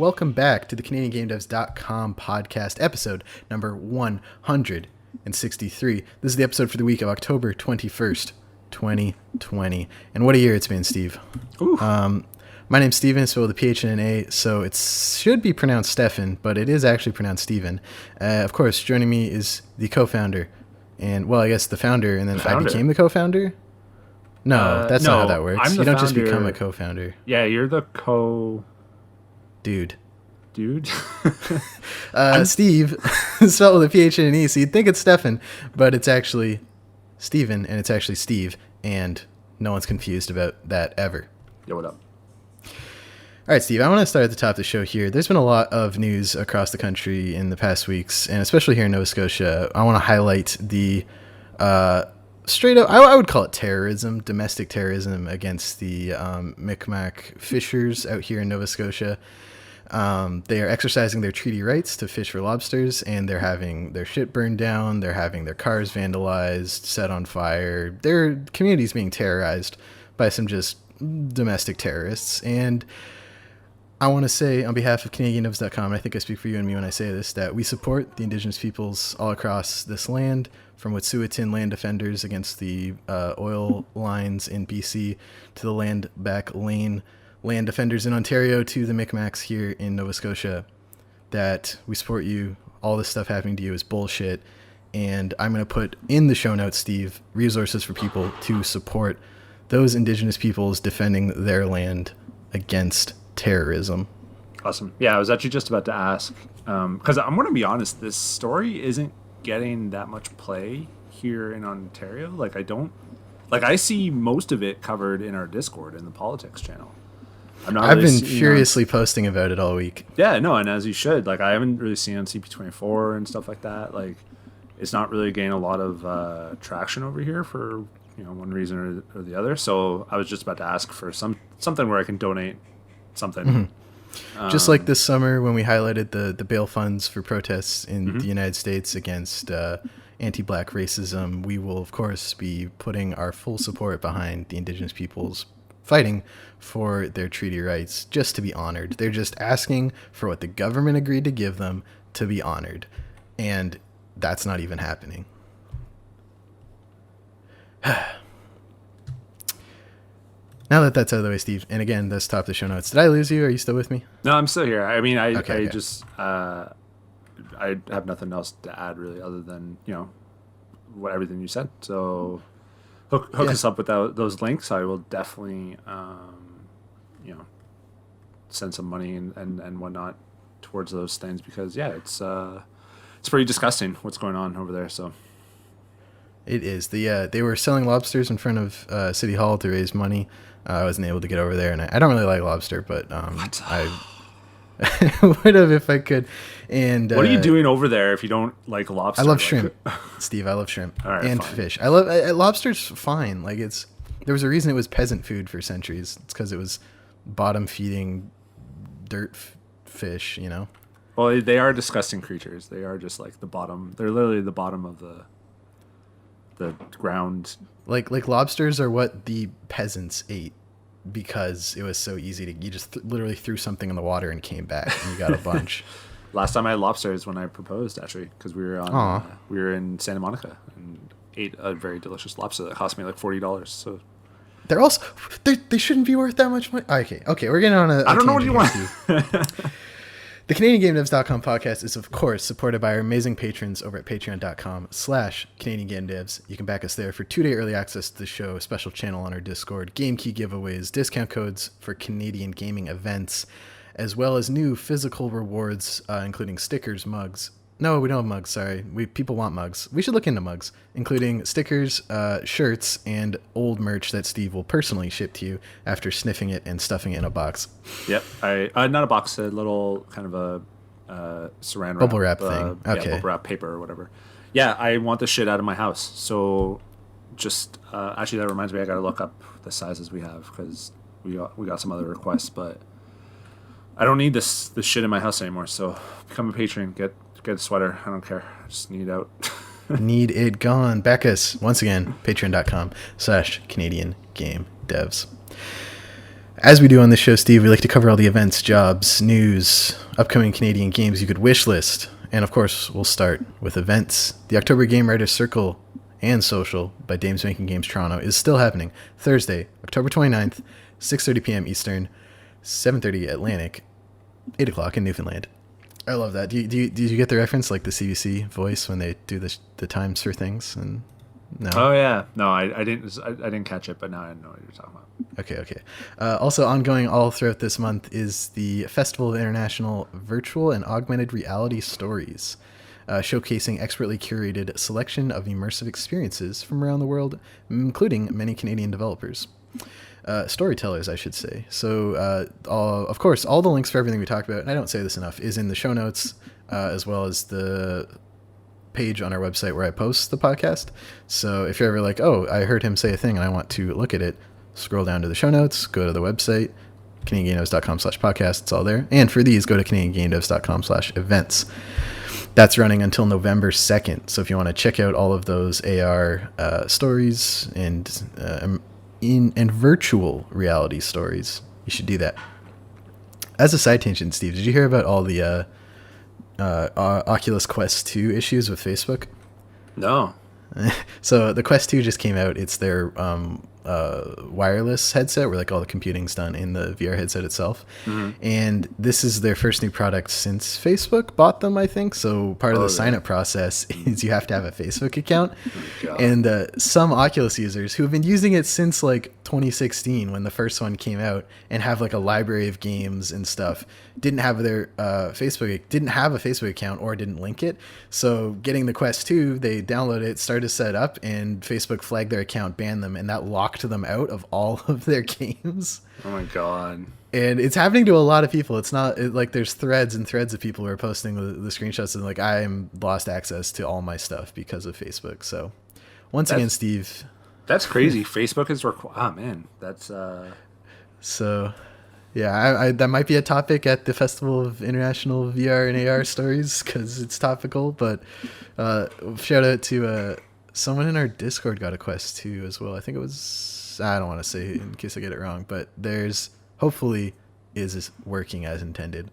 welcome back to the CanadianGameDevs.com podcast, episode number 163. This is the episode for the week of October 21st, 2020. And what a year it's been, Steve. My name's Steven, spelled with a PH and an A, so it should be pronounced Stefan, but it is actually pronounced Steven. Of course, joining me is the co-founder, and, well, I guess the founder, and then I became the co-founder? No, that's not how that works. You don't just become a co-founder. Yeah, you're the Dude. Steve, spelled with a PH and an E, so you'd think it's Stefan, but it's actually Steven, and it's actually Steve, and no one's confused about that ever. Yo, what up? All right, Steve, I want to start at the top of the show here. There's been a lot of news across the country in the past weeks, and especially here in Nova Scotia. I want to highlight the straight up, I would call it terrorism, domestic terrorism against the Micmac fishers out here in Nova Scotia. They are exercising their treaty rights to fish for lobsters, and they're having their shit burned down. They're having their cars vandalized, set on fire. Their community's being terrorized by some just domestic terrorists. And I want to say on behalf of CanadianDevs.com, and I think I speak for you and me when I say this, that we support the Indigenous peoples all across this land, from Wet'suwet'en land defenders against the oil lines in BC to the land back lane land defenders in Ontario to the Micmacs here in Nova Scotia, that we support you. All this stuff happening to you is bullshit. And I'm going to put in the show notes, Steve, resources for people to support those Indigenous peoples defending their land against terrorism. Awesome. Yeah, I was actually just about to ask, because I'm going to be honest, this story isn't getting that much play here in Ontario. I see most of it covered in our Discord in the politics channel. I've been furiously posting about it all week. Yeah, no, and as you should. I haven't really seen on CP24 and stuff like that. It's not really getting a lot of traction over here for one reason or the other. So I was just about to ask for something where I can donate something. Mm-hmm. Just like this summer when we highlighted the bail funds for protests in the United States against anti-Black racism, we will, of course, be putting our full support behind the Indigenous peoples fighting for their treaty rights just to be honored. They're just asking for what the government agreed to give them to be honored. And that's not even happening. Now that that's out of the way, Steve, and again, that's top of the show notes. Did I lose you? Are you still with me? No, I'm still here. I mean, I Okay. just, I have nothing else to add really other than, everything you said. So hook us up with those links. I will definitely, send some money and whatnot towards those things because, it's pretty disgusting what's going on over there. So it is. They were selling lobsters in front of City Hall to raise money. I wasn't able to get over there, and I don't really like lobster, but I would have if I could. And what are you doing over there if you don't like lobster? I love shrimp, Steve. I love shrimp and fine. fish. I love lobster's fine. There was a reason it was peasant food for centuries. It's because it was bottom feeding dirt fish. Well, they are disgusting creatures. They are just like the bottom. They're literally the bottom of the ground. Like lobsters are what the peasants ate because it was so easy to. You just literally threw something in the water and came back and you got a bunch. Last time I had lobsters when I proposed, actually, because we were in Santa Monica and ate a very delicious lobster that cost me like $40. So they're also they shouldn't be worth that much money. Okay, we're getting on a. I don't know what you want. The CanadianGameDevs.com podcast is, of course, supported by our amazing patrons over at patreon.com/CanadianGameDevs. You can back us there for 2-day early access to the show, a special channel on our Discord, game key giveaways, discount codes for Canadian gaming events, as well as new physical rewards, including stickers, mugs. No, we don't have mugs, sorry. People want mugs. We should look into mugs, including stickers, shirts, and old merch that Steve will personally ship to you after sniffing it and stuffing it in a box. Yep. Not a box, a little kind of a saran wrap. Bubble wrap thing. Okay. Yeah, bubble wrap paper or whatever. Yeah, I want the shit out of my house. So just, actually that reminds me, I got to look up the sizes we have because we got some other requests, but I don't need this shit in my house anymore. So become a patron, get a sweater. I don't care. I just need it out. Need it gone. Back us once again, patreon.com/Canadian Game Devs. As we do on this show, Steve, we like to cover all the events, jobs, news, upcoming Canadian games you could wish list. And of course, we'll start with events. The October Game Writers Circle and Social by Dames Making Games Toronto is still happening Thursday, October 29th, 6:30 p.m. Eastern, 7:30 Atlantic, 8 o'clock in Newfoundland. I love that. Did you get the reference, like the CBC voice when they do the times for things? And no. Oh yeah, no, I didn't catch it, but now I know what you're talking about. Okay. Also ongoing all throughout this month is the Festival of International Virtual and Augmented Reality Stories, showcasing expertly curated selection of immersive experiences from around the world, including many Canadian developers. Storytellers, I should say. So, of course, all the links for everything we talked about, and I don't say this enough, is in the show notes, as well as the page on our website where I post the podcast. So if you're ever like, oh, I heard him say a thing and I want to look at it, scroll down to the show notes, go to the website, CanadianGameDevs.com/podcast. It's all there. And for these, go to CanadianGameDevs.com/events. That's running until November 2nd. So if you want to check out all of those AR stories and virtual reality stories, you should do that. As a side tangent, Steve, did you hear about all the Oculus Quest 2 issues with Facebook? No. So the Quest 2 just came out. It's their wireless headset where like all the computing's done in the VR headset itself. Mm-hmm. And this is their first new product since Facebook bought them, I think. So part of the sign-up process is you have to have a Facebook account. Oh, and some Oculus users who have been using it since like 2016 when the first one came out and have like a library of games and stuff didn't have their a Facebook account or didn't link it. So getting the Quest 2, they downloaded it, started to set up, and Facebook flagged their account, banned them, and that locked them out of all of their games. Oh my god. And it's happening to a lot of people. It's not like there's threads and threads of people who are posting the screenshots and like, I'm lost access to all my stuff because of Facebook. So once again, Steve, that's crazy. Facebook is man, that's so yeah, I that might be a topic at the Festival of International VR and AR Stories because it's topical. But shout out to someone in our Discord got a Quest 2 as well. I think it was, I don't want to say in case I get it wrong, but there's hopefully is working as intended.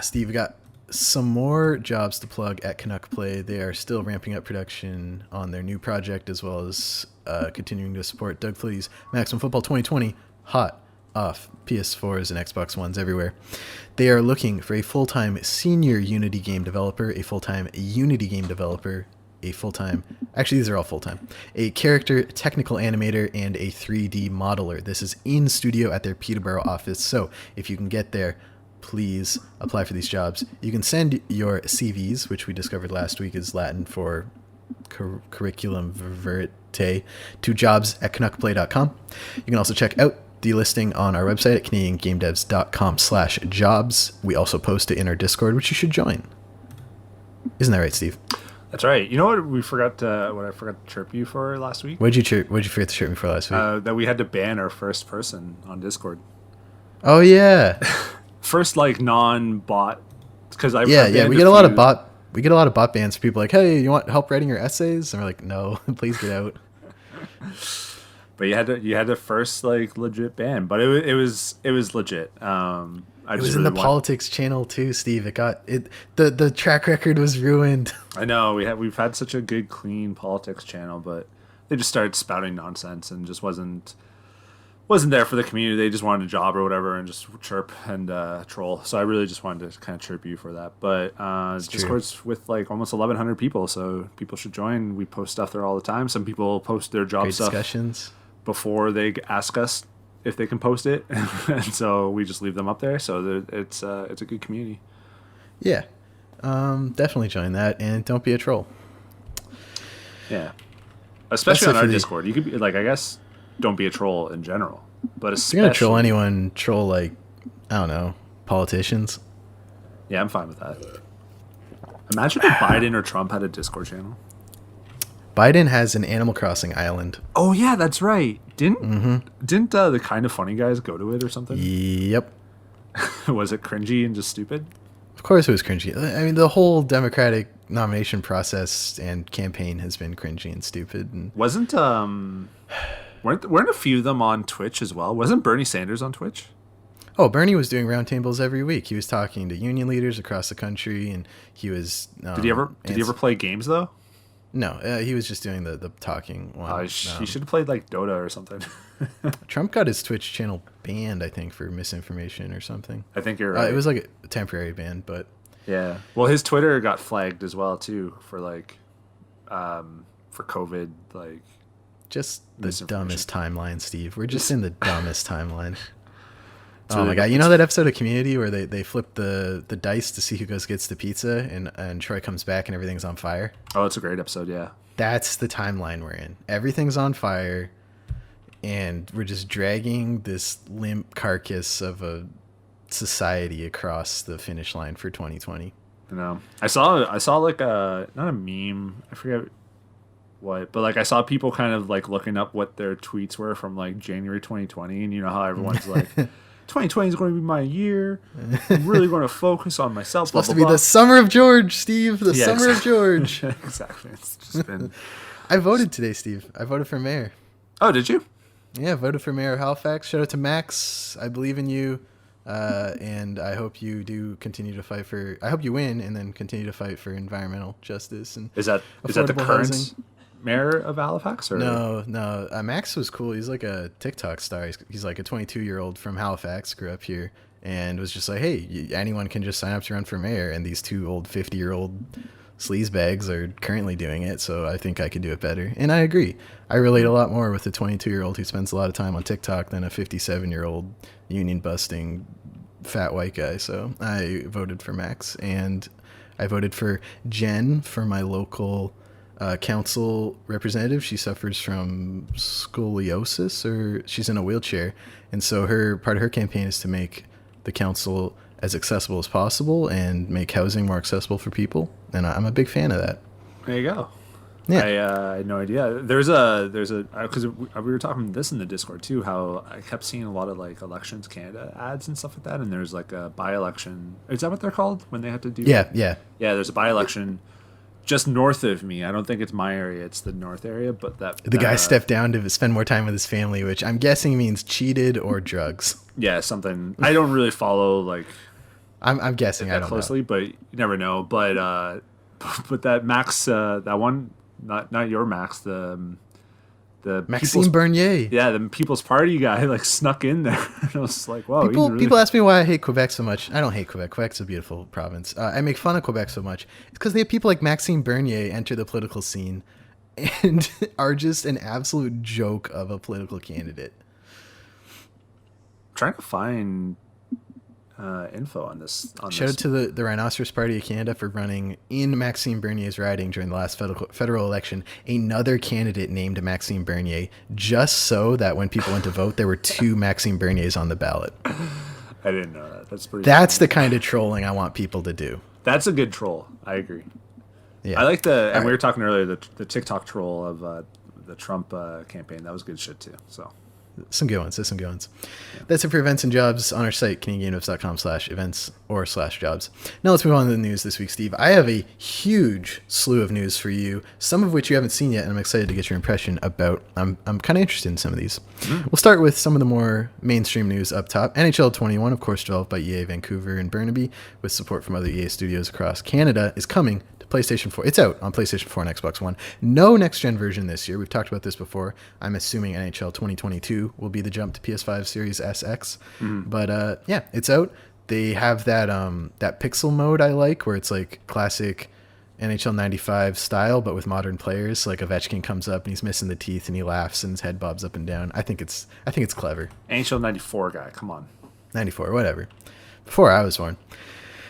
Steve, we got some more jobs to plug at Canuck Play. They are still ramping up production on their new project as well as continuing to support Doug Flitty's Maximum Football 2020 hot off PS4s and Xbox Ones everywhere. They are looking for a full-time senior Unity game developer, a full-time Unity game developer, actually these are all full-time, a character technical animator, and a 3D modeler. This is in studio at their Peterborough office, so if you can get there, please apply for these jobs. You can send your CVs, which we discovered last week is Latin for curriculum vitae, to jobs@canuckplay.com. You can also check out the listing on our website at CanadianGameDevs.com/jobs. We also post it in our Discord, which you should join. Isn't that right, Steve? That's right. You know what I forgot to chirp you for last week? What'd you forget to chirp me for last week? That we had to ban our first person on Discord. Oh yeah. First, like non-bot, because we get a lot of bot bans for people like, hey, you want help writing your essays? And we're like, no, please get out. But you had to first like legit ban, but it was legit. It was in the politics channel too, Steve. The track record was ruined. I know we've had such a good clean politics channel, but they just started spouting nonsense and just wasn't there for the community. They just wanted a job or whatever and just chirp and troll. So I really just wanted to kind of chirp you for that. But Discord's with like almost 1,100 people, so people should join. We post stuff there all the time. Some people post their job stuff discussions before they ask us if they can post it, and so we just leave them up there. So it's a good community. Yeah, definitely join that and don't be a troll. Yeah, especially on our Discord. You could be like, I guess, don't be a troll in general, but especially if you're gonna troll anyone, troll like, I don't know, politicians. Yeah, I'm fine with that. Imagine if Biden or Trump had a Discord channel. Biden has an Animal Crossing island. Oh yeah, that's right. Didn't the Kind of Funny guys go to it or something? Yep. Was it cringy and just stupid? Of course it was cringy. I mean, the whole Democratic nomination process and campaign has been cringy and stupid. And wasn't Weren't a few of them on Twitch as well? Wasn't Bernie Sanders on Twitch? Oh, Bernie was doing roundtables every week. He was talking to union leaders across the country, and he was. Did he ever play games though? No, he was just doing the talking one. He should have played like Dota or something. Trump got his Twitch channel banned, I think, for misinformation or something. I think you're right. It was like a temporary ban, but yeah. Well, his Twitter got flagged as well too for like, for COVID, like. Just the dumbest timeline, Steve. We're just in the dumbest timeline. It's oh really my god! You know that episode of Community where they flip the dice to see who gets the pizza, and Troy comes back and everything's on fire? Oh, it's a great episode. Yeah. That's the timeline we're in. Everything's on fire, and we're just dragging this limp carcass of a society across the finish line for 2020. You know, I saw like not a meme. I forget what, but like I saw people kind of like looking up what their tweets were from like January 2020, and you know how everyone's like, 2020 is going to be my year. I'm really going to focus on myself. It's supposed to be the summer of George, Steve. The summer of George. Exactly. It's just been. I voted today, Steve. I voted for mayor. Oh, did you? Yeah, I voted for mayor of Halifax. Shout out to Max. I believe in you, and I hope you do continue to fight for. I hope you win, and then continue to fight for environmental justice and. Is that the current housing? Mayor of Halifax? Or? No. Max was cool. He's like a TikTok star. He's like a 22-year-old from Halifax, grew up here, and was just like, hey, anyone can just sign up to run for mayor. And these two old 50-year-old sleazebags are currently doing it, so I think I could do it better. And I agree. I relate a lot more with a 22-year-old who spends a lot of time on TikTok than a 57-year-old union-busting fat white guy. So I voted for Max, and I voted for Jen for my local council representative. She suffers from scoliosis, or she's in a wheelchair, and so part of her campaign is to make the council as accessible as possible and make housing more accessible for people, and I'm a big fan of that. There you go. Yeah. I had no idea. There's a because we were talking this in the Discord too, how I kept seeing a lot of like Elections Canada ads and stuff like that, and there's like a by-election. Is that what they're called when they have to do? Yeah. There's a by-election just north of me. I don't think it's my area, it's the north area, but the guy stepped down to spend more time with his family, which I'm guessing means cheated or drugs. Yeah, something. I don't really follow like I'm guessing I don't closely, know. but you never know. But that Max, that one, not your Max, the Maxime Bernier. Yeah, the People's Party guy like snuck in there. And I was like, whoa. People ask me why I hate Quebec so much. I don't hate Quebec. Quebec's a beautiful province. I make fun of Quebec so much. It's because they have people like Maxime Bernier enter the political scene and are just an absolute joke of a political candidate. I'm trying to find info on this. Shout out to the Rhinoceros Party of Canada for running in Maxime Bernier's riding during the last federal election another candidate named Maxime Bernier, just so that when people went to vote, there were two Maxime Berniers on the ballot. I didn't know that. That's pretty. That's the kind of trolling I want people to do. That's a good troll. I agree. Yeah, I like and we were talking earlier the TikTok troll of the Trump campaign. That was good shit too. So. Some good ones. Yeah. That's it for events and jobs on our site, CanadianGameDevs.com/events or /jobs. Now let's move on to the news this week, Steve. I have a huge slew of news for you, some of which you haven't seen yet, and I'm excited to get your impression about. I'm kind of interested in some of these. We'll start with some of the more mainstream news up top. NHL 21, of course, developed by EA Vancouver and Burnaby, with support from other EA studios across Canada, is coming to PlayStation 4. It's out on PlayStation 4 and Xbox One. No next-gen version this year. We've talked about this before. I'm assuming NHL 2022 will be the jump to PS5 Series SX. But yeah, it's out. They have that pixel mode I like, where it's like classic NHL 95 style, but with modern players. Like Ovechkin comes up and he's missing the teeth and he laughs and his head bobs up and down. I think it's clever. NHL 94 guy, come on. 94, whatever. Before I was born.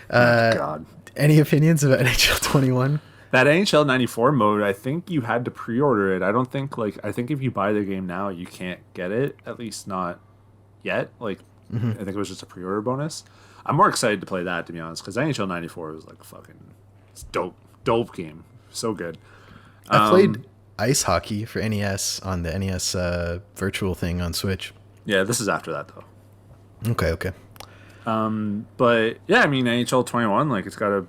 God. Any opinions about NHL 21? That NHL 94 mode, I think you had to pre-order it. I think if you buy the game now, you can't get it, at least not yet. Like, I think it was just a pre-order bonus. I'm more excited to play that, to be honest, because NHL 94 was like it's dope game. So good. I played ice hockey for NES on the NES virtual thing on Switch. Yeah, this is after that, though. Okay. But yeah, I mean, NHL 21, like, it's got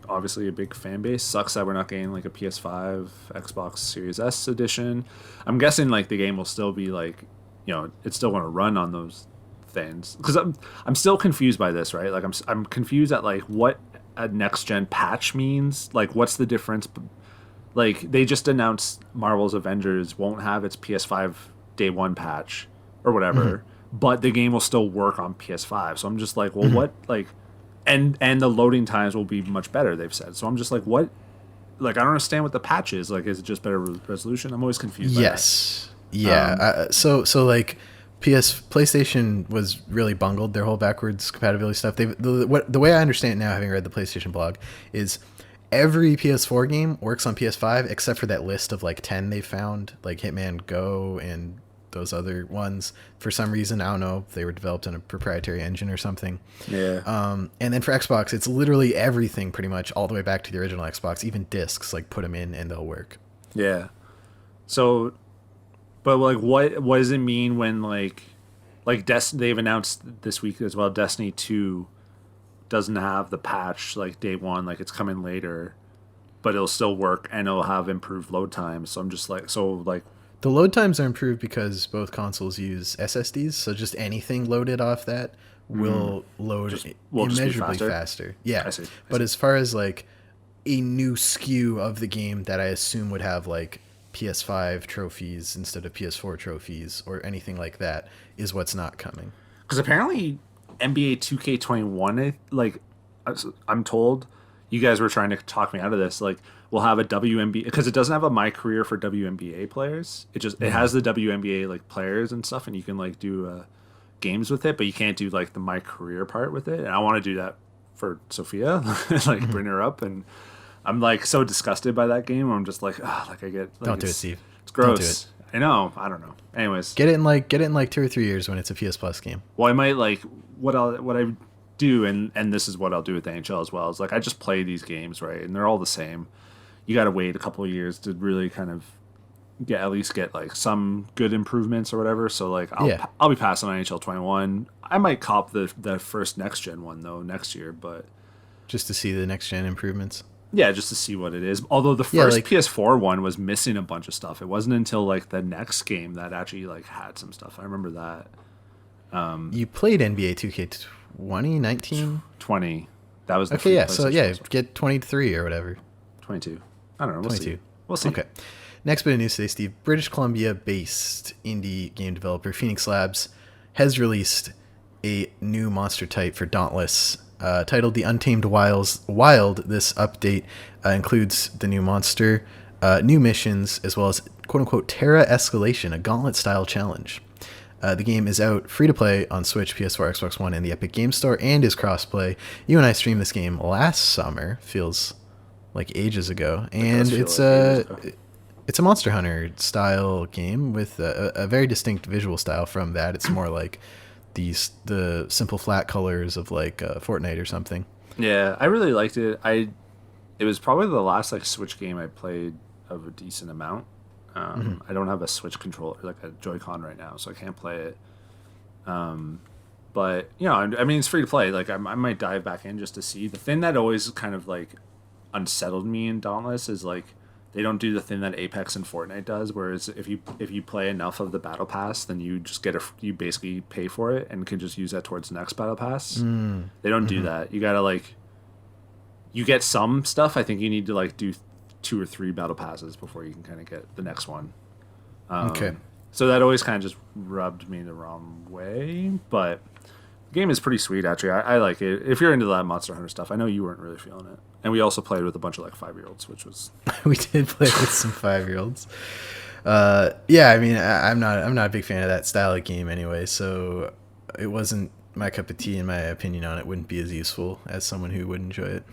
obviously a big fan base. Sucks that we're not getting like a PS5, Xbox Series S edition. I'm guessing like the game will still be like, it's still going to run on those things. Because I'm still confused by this, right? Like I'm confused at like what a next gen patch means. Like what's the difference? Like they just announced Marvel's Avengers won't have its PS5 day one patch or whatever, but the game will still work on PS5. So I'm just like, well, what like. And the loading times will be much better, they've said. So I'm just like, what? Like, I don't understand what the patch is. Like, is it just better resolution? I'm always confused by that. Yeah. So like, PlayStation was really bungled their whole backwards compatibility stuff. The way I understand it now, having read the PlayStation blog, is every PS4 game works on PS5 except for that list of like 10 they found, like Hitman Go and those other ones. For some reason, I don't know if they were developed in a proprietary engine or something. Yeah. And then for Xbox, it's literally everything pretty much all the way back to the original Xbox, even discs, like put them in and they'll work. Yeah. So, but like, what does it mean when like they've announced this week as well, Destiny 2 doesn't have the patch like day one, like it's coming later, but it'll still work and it'll have improved load times. So I'm just like, the load times are improved because both consoles use SSDs, so just anything loaded off that will load immeasurably faster. Yeah, I see. But as far as like a new SKU of the game that I assume would have like PS5 trophies instead of PS4 trophies or anything like that is what's not coming. Because apparently NBA 2K21, like I'm told, you guys were trying to talk me out of this, like we'll have a WNBA, because it doesn't have a My Career for WNBA players. It has the WNBA like players and stuff, and you can like do games with it, but you can't do like the My Career part with it. And I want to do that for Sophia, like bring her up, and I'm like so disgusted by that game. I'm just like, like I get. Like, don't do it, Steve. It's gross. Don't do it. I know. I don't know. Anyways, get it in like 2 or 3 years when it's a PS Plus game. Well, I might like what I do, and this is what I'll do with the NHL as well. Is like I just play these games, right, and they're all the same. You got to wait a couple of years to really kind of at least get like some good improvements or whatever. So like I'll be passing on NHL 21. I might cop the first next gen one though next year, but just to see the next gen improvements. Yeah, just to see what it is. Although the first PS4 one was missing a bunch of stuff. It wasn't until like the next game that actually like had some stuff. I remember that. You played NBA 2K20, 19? 20. That was the okay. Yeah, so yeah, get 23 or whatever. 22. I don't know. We'll 22. see. We'll see. Okay. Next bit of news today, Steve. British Columbia-based indie game developer Phoenix Labs has released a new monster type for Dauntless, titled The Untamed Wild. This update includes the new monster, new missions, as well as quote-unquote Terra Escalation, a gauntlet-style challenge. The game is out free-to-play on Switch, PS4, Xbox One, and the Epic Game Store, and is cross-play. You and I streamed this game last summer. Feels like ages ago. And it's a Monster Hunter style game with a very distinct visual style from that. It's more like the simple flat colors of like Fortnite or something. Yeah, I really liked it. It was probably the last like Switch game I played of a decent amount. I don't have a Switch controller, like a Joy-Con right now, so I can't play it. But I mean, it's free to play. Like I might dive back in just to see. The thing that always kind of like unsettled me in Dauntless is like they don't do the thing that Apex and Fortnite does, whereas if you play enough of the battle pass, then you just you basically pay for it and can just use that towards the next battle pass. They don't do that. You gotta like you get some stuff. I think you need to like do 2 or 3 battle passes before you can kind of get the next one. Okay. So that always kind of just rubbed me the wrong way, but the game is pretty sweet actually. I like it. If you're into that Monster Hunter stuff, I know you weren't really feeling it. And we also played with a bunch of like 5-year-olds, which was we did play with some 5-year-olds. Yeah, I mean, I'm not a big fan of that style of game anyway, so it wasn't my cup of tea. In my opinion on it, wouldn't be as useful as someone who would enjoy it.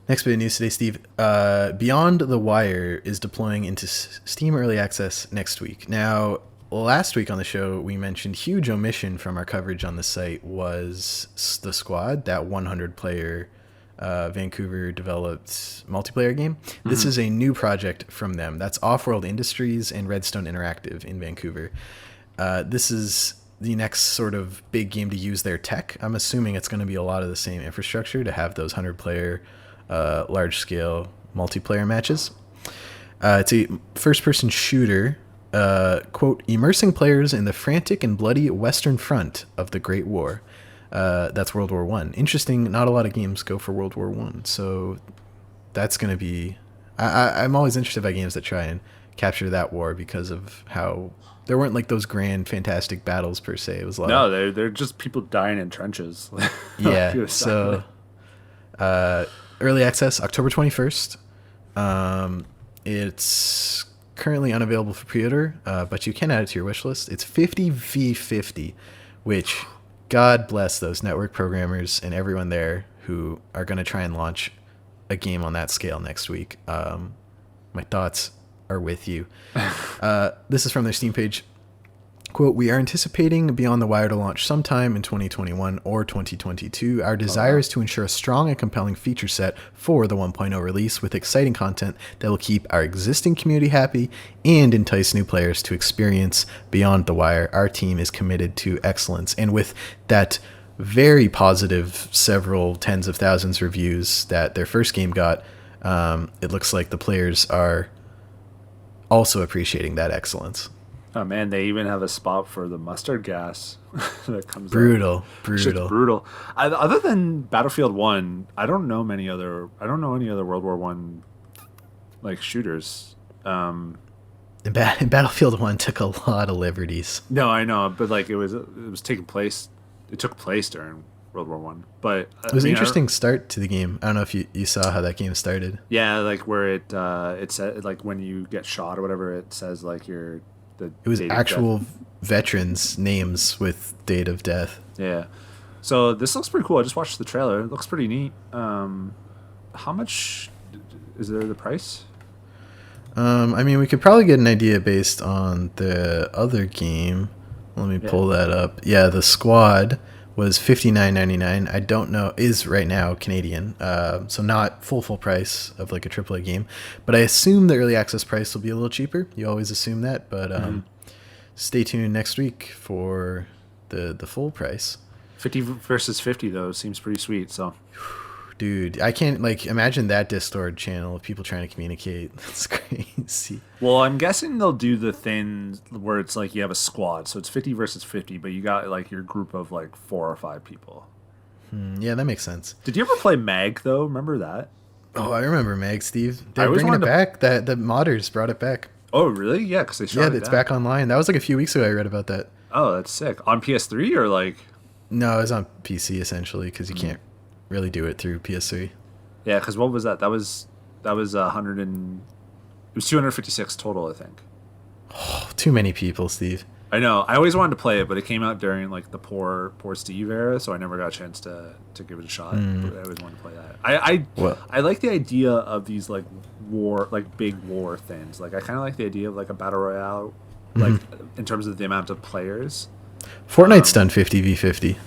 Next bit of news today, Steve. Beyond the Wire is deploying into Steam Early Access next week. Now, last week on the show, we mentioned huge omission from our coverage on the site was The Squad, that 100-player Vancouver-developed multiplayer game. This is a new project from them. That's Offworld Industries and Redstone Interactive in Vancouver. This is the next sort of big game to use their tech. I'm assuming it's going to be a lot of the same infrastructure to have those 100-player, large-scale multiplayer matches. It's a first-person shooter, quote, immersing players in the frantic and bloody Western Front of the Great War. That's World War I. Interesting, not a lot of games go for World War I, so that's going to be... I'm always interested by games that try and capture that war because of how... There weren't like those grand, fantastic battles per se. It was a lot No, they're just people dying in trenches. Yeah, so... early access, October 21st. It's currently unavailable for pre-order, but you can add it to your wish list. It's 50v50, which God bless those network programmers and everyone there who are going to try and launch a game on that scale next week. My thoughts are with you. This is from their Steam page. Quote, we are anticipating Beyond the Wire to launch sometime in 2021 or 2022. Our desire is to ensure a strong and compelling feature set for the 1.0 release with exciting content that will keep our existing community happy and entice new players to experience Beyond the Wire. Our team is committed to excellence. And with that very positive several tens of thousands reviews that their first game got, it looks like the players are also appreciating that excellence. Oh man, they even have a spot for the mustard gas that comes brutal. out. Shit's brutal. Other than Battlefield 1, I don't know any other World War 1 like shooters. And Battlefield 1 took a lot of liberties. No, I know, but like it took place during World War 1. But it was an interesting start to the game. I don't know if you saw how that game started. Yeah, like where it said like when you get shot or whatever, it says like it was actual veterans' names with date of death. Yeah. So this looks pretty cool. I just watched the trailer. It looks pretty neat. How much is there the price? I mean, we could probably get an idea based on the other game. Let me pull that up. Yeah, the Squad was $59.99. I don't know, is right now Canadian, so not full price of like a AAA game. But I assume the early access price will be a little cheaper. You always assume that, but stay tuned next week for the full price. 50 versus 50 though seems pretty sweet. So, dude, I can't like imagine that Discord channel of people trying to communicate. That's crazy. Well, I'm guessing they'll do the thing where it's like you have a squad, so it's 50 versus 50, but you got like your group of like 4 or 5 people. Yeah, that makes sense. Did you ever play Mag though? Remember that? Oh, I remember Mag, Steve. They're bringing it back. The modders brought it back. Oh, really? Yeah, because they shot it it's back online. That was like a few weeks ago. I read about that. Oh, that's sick. On PS3 or like? No, it was on PC essentially because you can't really do it through PS3. Yeah, because what was that? That was 100 and it was 256 total, I think. Oh, too many people, Steve. I know. I always wanted to play it, but it came out during like the poor Steve era, so I never got a chance to give it a shot. But I always wanted to play that. I like the idea of these like big war things. Like I kind of like the idea of like a battle royale, like in terms of the amount of players. Fortnite's done 50v50.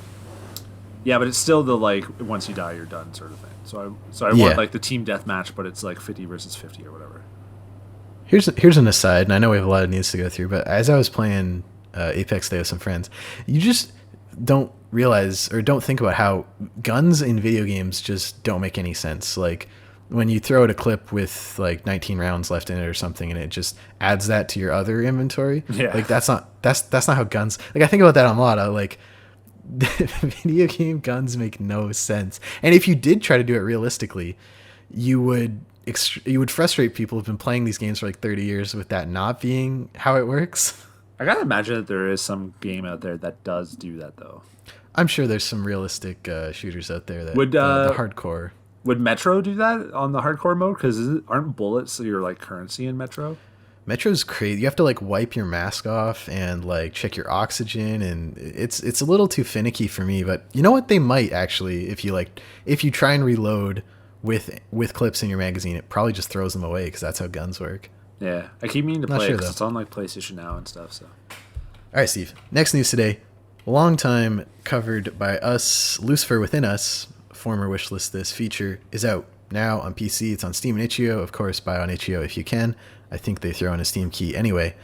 Yeah, but it's still the like once you die you're done sort of thing. So I want like the team deathmatch, but it's like 50 versus 50 or whatever. Here's an aside, and I know we have a lot of news to go through, but as I was playing Apex Day with some friends, you just don't realize or don't think about how guns in video games just don't make any sense. Like when you throw out a clip with like 19 rounds left in it or something, and it just adds that to your other inventory. Yeah. Like that's not how guns. Like I think about that on a lot. Like video game guns make no sense, and if you did try to do it realistically, you would frustrate people who've been playing these games for like 30 years with that not being how it works. I gotta imagine that there is some game out there that does do that though. I'm sure there's some realistic shooters out there that would the hardcore. Would Metro do that on the hardcore mode? Because aren't bullets your like currency in Metro? Metro's crazy. You have to like wipe your mask off and like check your oxygen, and it's a little too finicky for me. But you know what? They might actually, if you try and reload with clips in your magazine, it probably just throws them away because that's how guns work. Yeah, I keep meaning to play it because it's on like PlayStation Now and stuff. So, all right, Steve. Next news today, long time covered by us, Lucifer Within Us, former Wishlist. This feature is out now on PC. It's on Steam and itch.io. Of course, buy on itch.io if you can. I think they throw in a Steam key anyway.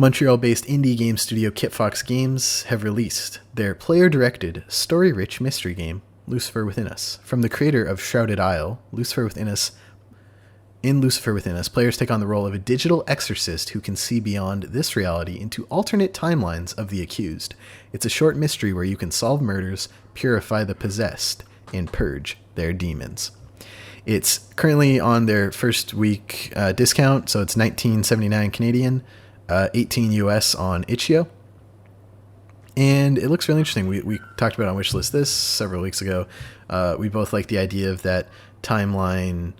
Montreal-based indie game studio Kitfox Games have released their player-directed, story-rich mystery game, Lucifer Within Us. From the creator of Shrouded Isle, Lucifer Within Us, players take on the role of a digital exorcist who can see beyond this reality into alternate timelines of the accused. It's a short mystery where you can solve murders, purify the possessed, and purge their demons. It's currently on their first week discount, so it's $19.79 Canadian, $18 US on itch.io. And it looks really interesting. We talked about it on Wishlist this several weeks ago. We both like the idea of that timeline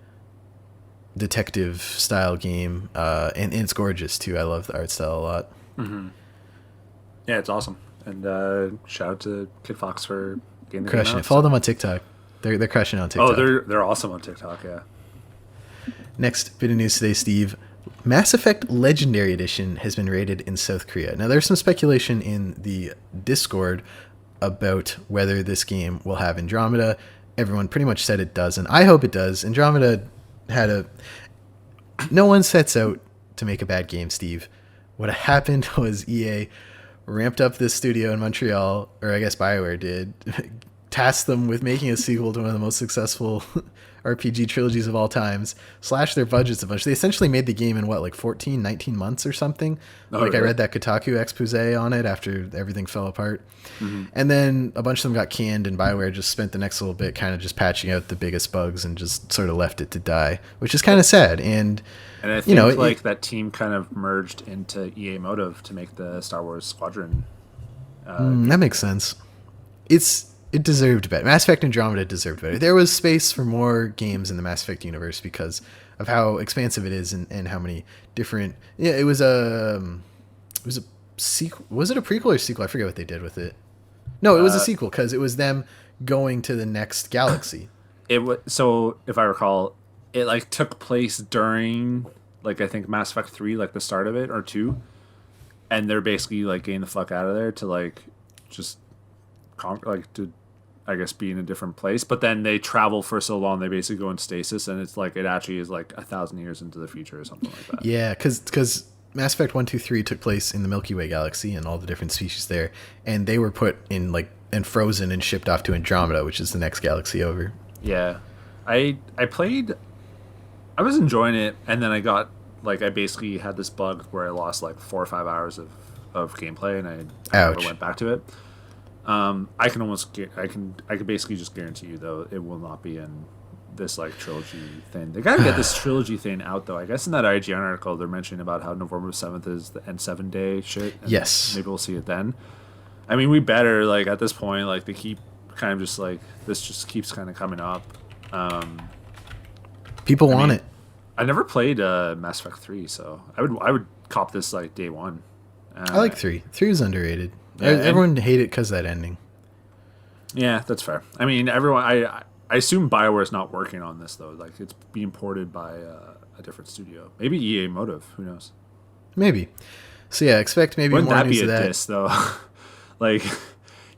detective style game, and it's gorgeous too. I love the art style a lot. Mm-hmm. Yeah, it's awesome. And shout out to Kid Fox for getting the crushing game out, it. Follow them on TikTok. They're crushing it on TikTok. Oh, they're awesome on TikTok. Yeah. Next bit of news today, Steve. Mass Effect Legendary Edition has been rated in South Korea. Now, there's some speculation in the Discord about whether this game will have Andromeda. Everyone pretty much said it does, and I hope it does. Andromeda had no one sets out to make a bad game, Steve. What happened was EA ramped up this studio in Montreal, or I guess BioWare did, tasked them with making a sequel to one of the most successful RPG trilogies of all times, slashed their budgets a bunch. They essentially made the game in 19 months or something. Really? I read that Kotaku expose on it after everything fell apart. Mm-hmm. And then a bunch of them got canned, and BioWare just spent the next little bit kind of just patching out the biggest bugs and just sort of left it to die, which is kind of sad. And I think that team kind of merged into EA Motive to make the Star Wars Squadron. That makes sense. It deserved better. Mass Effect Andromeda deserved better. There was space for more games in the Mass Effect universe because of how expansive it is and how many different. Yeah, it was a sequel. Was it a prequel or sequel? I forget what they did with it. No, it was a sequel because it was them going to the next galaxy. So if I recall, it took place during I think Mass Effect 3, the start of it, or 2, and they're basically getting the fuck out of there to just to, I guess, be in a different place. But then they travel for so long, they basically go in stasis, and it's it actually is 1,000 years into the future or something like that. Yeah, because Mass Effect 1, 2, 3 took place in the Milky Way galaxy and all the different species there, and they were put in and frozen and shipped off to Andromeda, which is the next galaxy over. Yeah, I played. I was enjoying it, and then I got I basically had this bug where I lost 4 or 5 hours of gameplay, and I never went back to it. I can basically just guarantee you though it will not be in this trilogy thing. They gotta get this trilogy thing out though. I guess in that IGN article they're mentioning about how November 7th is the N7 day shit. And yes. Maybe we'll see it then. I mean, we better at this point they keep kind of just this just keeps kind of coming up. People want it. I never played Mass Effect 3, so I would cop this day one. I like 3. 3 is underrated. Yeah, everyone hated it because of that ending. Yeah, that's fair. I mean, everyone. I assume BioWare is not working on this though. It's being ported by a different studio. Maybe EA Motive. Who knows? Maybe. So yeah, expect maybe Wouldn't more that news be of a that. diss though?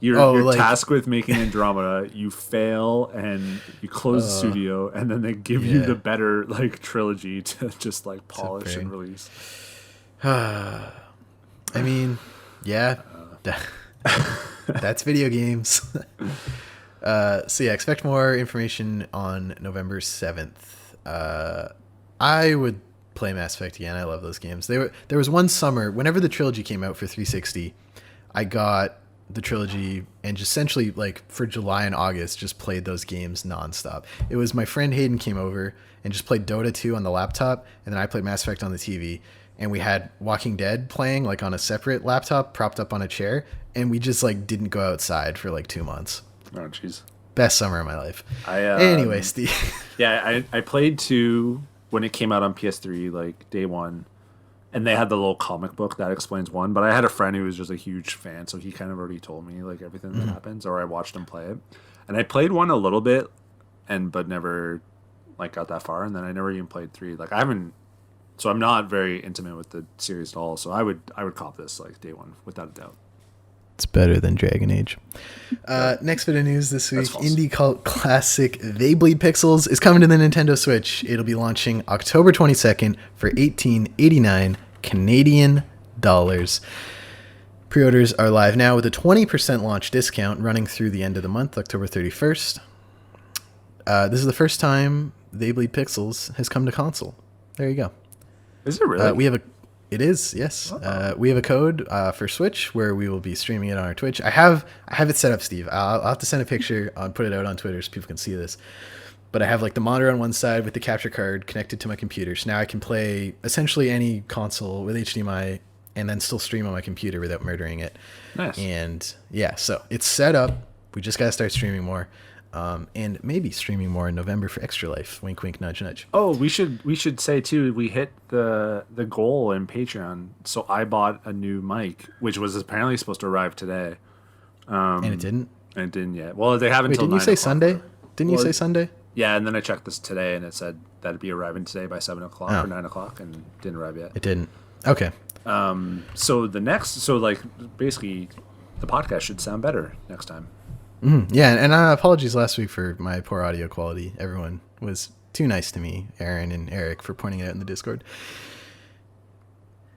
You're tasked with making Andromeda. You fail and you close the studio, and then they give you the better trilogy to just polish and release. I mean, yeah. That's video games. So yeah, expect more information on November 7th. I would play Mass Effect again. I love those games. There was one summer, whenever the trilogy came out for 360, I got the trilogy and just essentially for July and August just played those games nonstop. It was my friend Hayden came over and just played Dota 2 on the laptop, and then I played Mass Effect on the TV. And we had Walking Dead playing on a separate laptop propped up on a chair, and we just didn't go outside for 2 months. Oh jeez. Best summer of my life. Anyway, Steve. Yeah, I played 2 when it came out on PS3 day 1, and they had the little comic book that explains 1, but I had a friend who was just a huge fan, so he kind of already told me everything that happens, or I watched him play it. And I played 1 a little bit but never got that far, and then I never even played 3. I haven't. So I'm not very intimate with the series at all. So I would cop this day 1 without a doubt. It's better than Dragon Age. Next bit of news this week: indie cult classic They Bleed Pixels is coming to the Nintendo Switch. It'll be launching October 22nd for $18.89 Canadian Pre-orders are live now with a 20% launch discount running through the end of the month, October 31st. This is the first time They Bleed Pixels has come to console. There you go. Is it really? It is, yes. We have a code for Switch where we will be streaming it on our Twitch. I have it set up, Steve. I'll have to send a picture and put it out on Twitter so people can see this. But I have like the monitor on one side with the capture card connected to my computer. So now I can play essentially any console with HDMI and then still stream on my computer without murdering it. Nice. And yeah, so it's set up. We just got to start streaming more. And maybe streaming more in November for Extra Life. Wink, wink, nudge, nudge. Oh, we should say too, we hit the goal in Patreon. So I bought a new mic, which was apparently supposed to arrive today. And it didn't? And it didn't yet. Well, they haven't. Wait, didn't you say Sunday? Didn't you say Sunday? Yeah, and then I checked this today, and it said that it'd be arriving today by 7 o'clock or 9 o'clock, and it didn't arrive yet. It didn't. Okay. So basically, the podcast should sound better next time. Mm-hmm. Yeah, and apologies last week for my poor audio quality. Everyone was too nice to me, Aaron and Eric, for pointing it out in the Discord.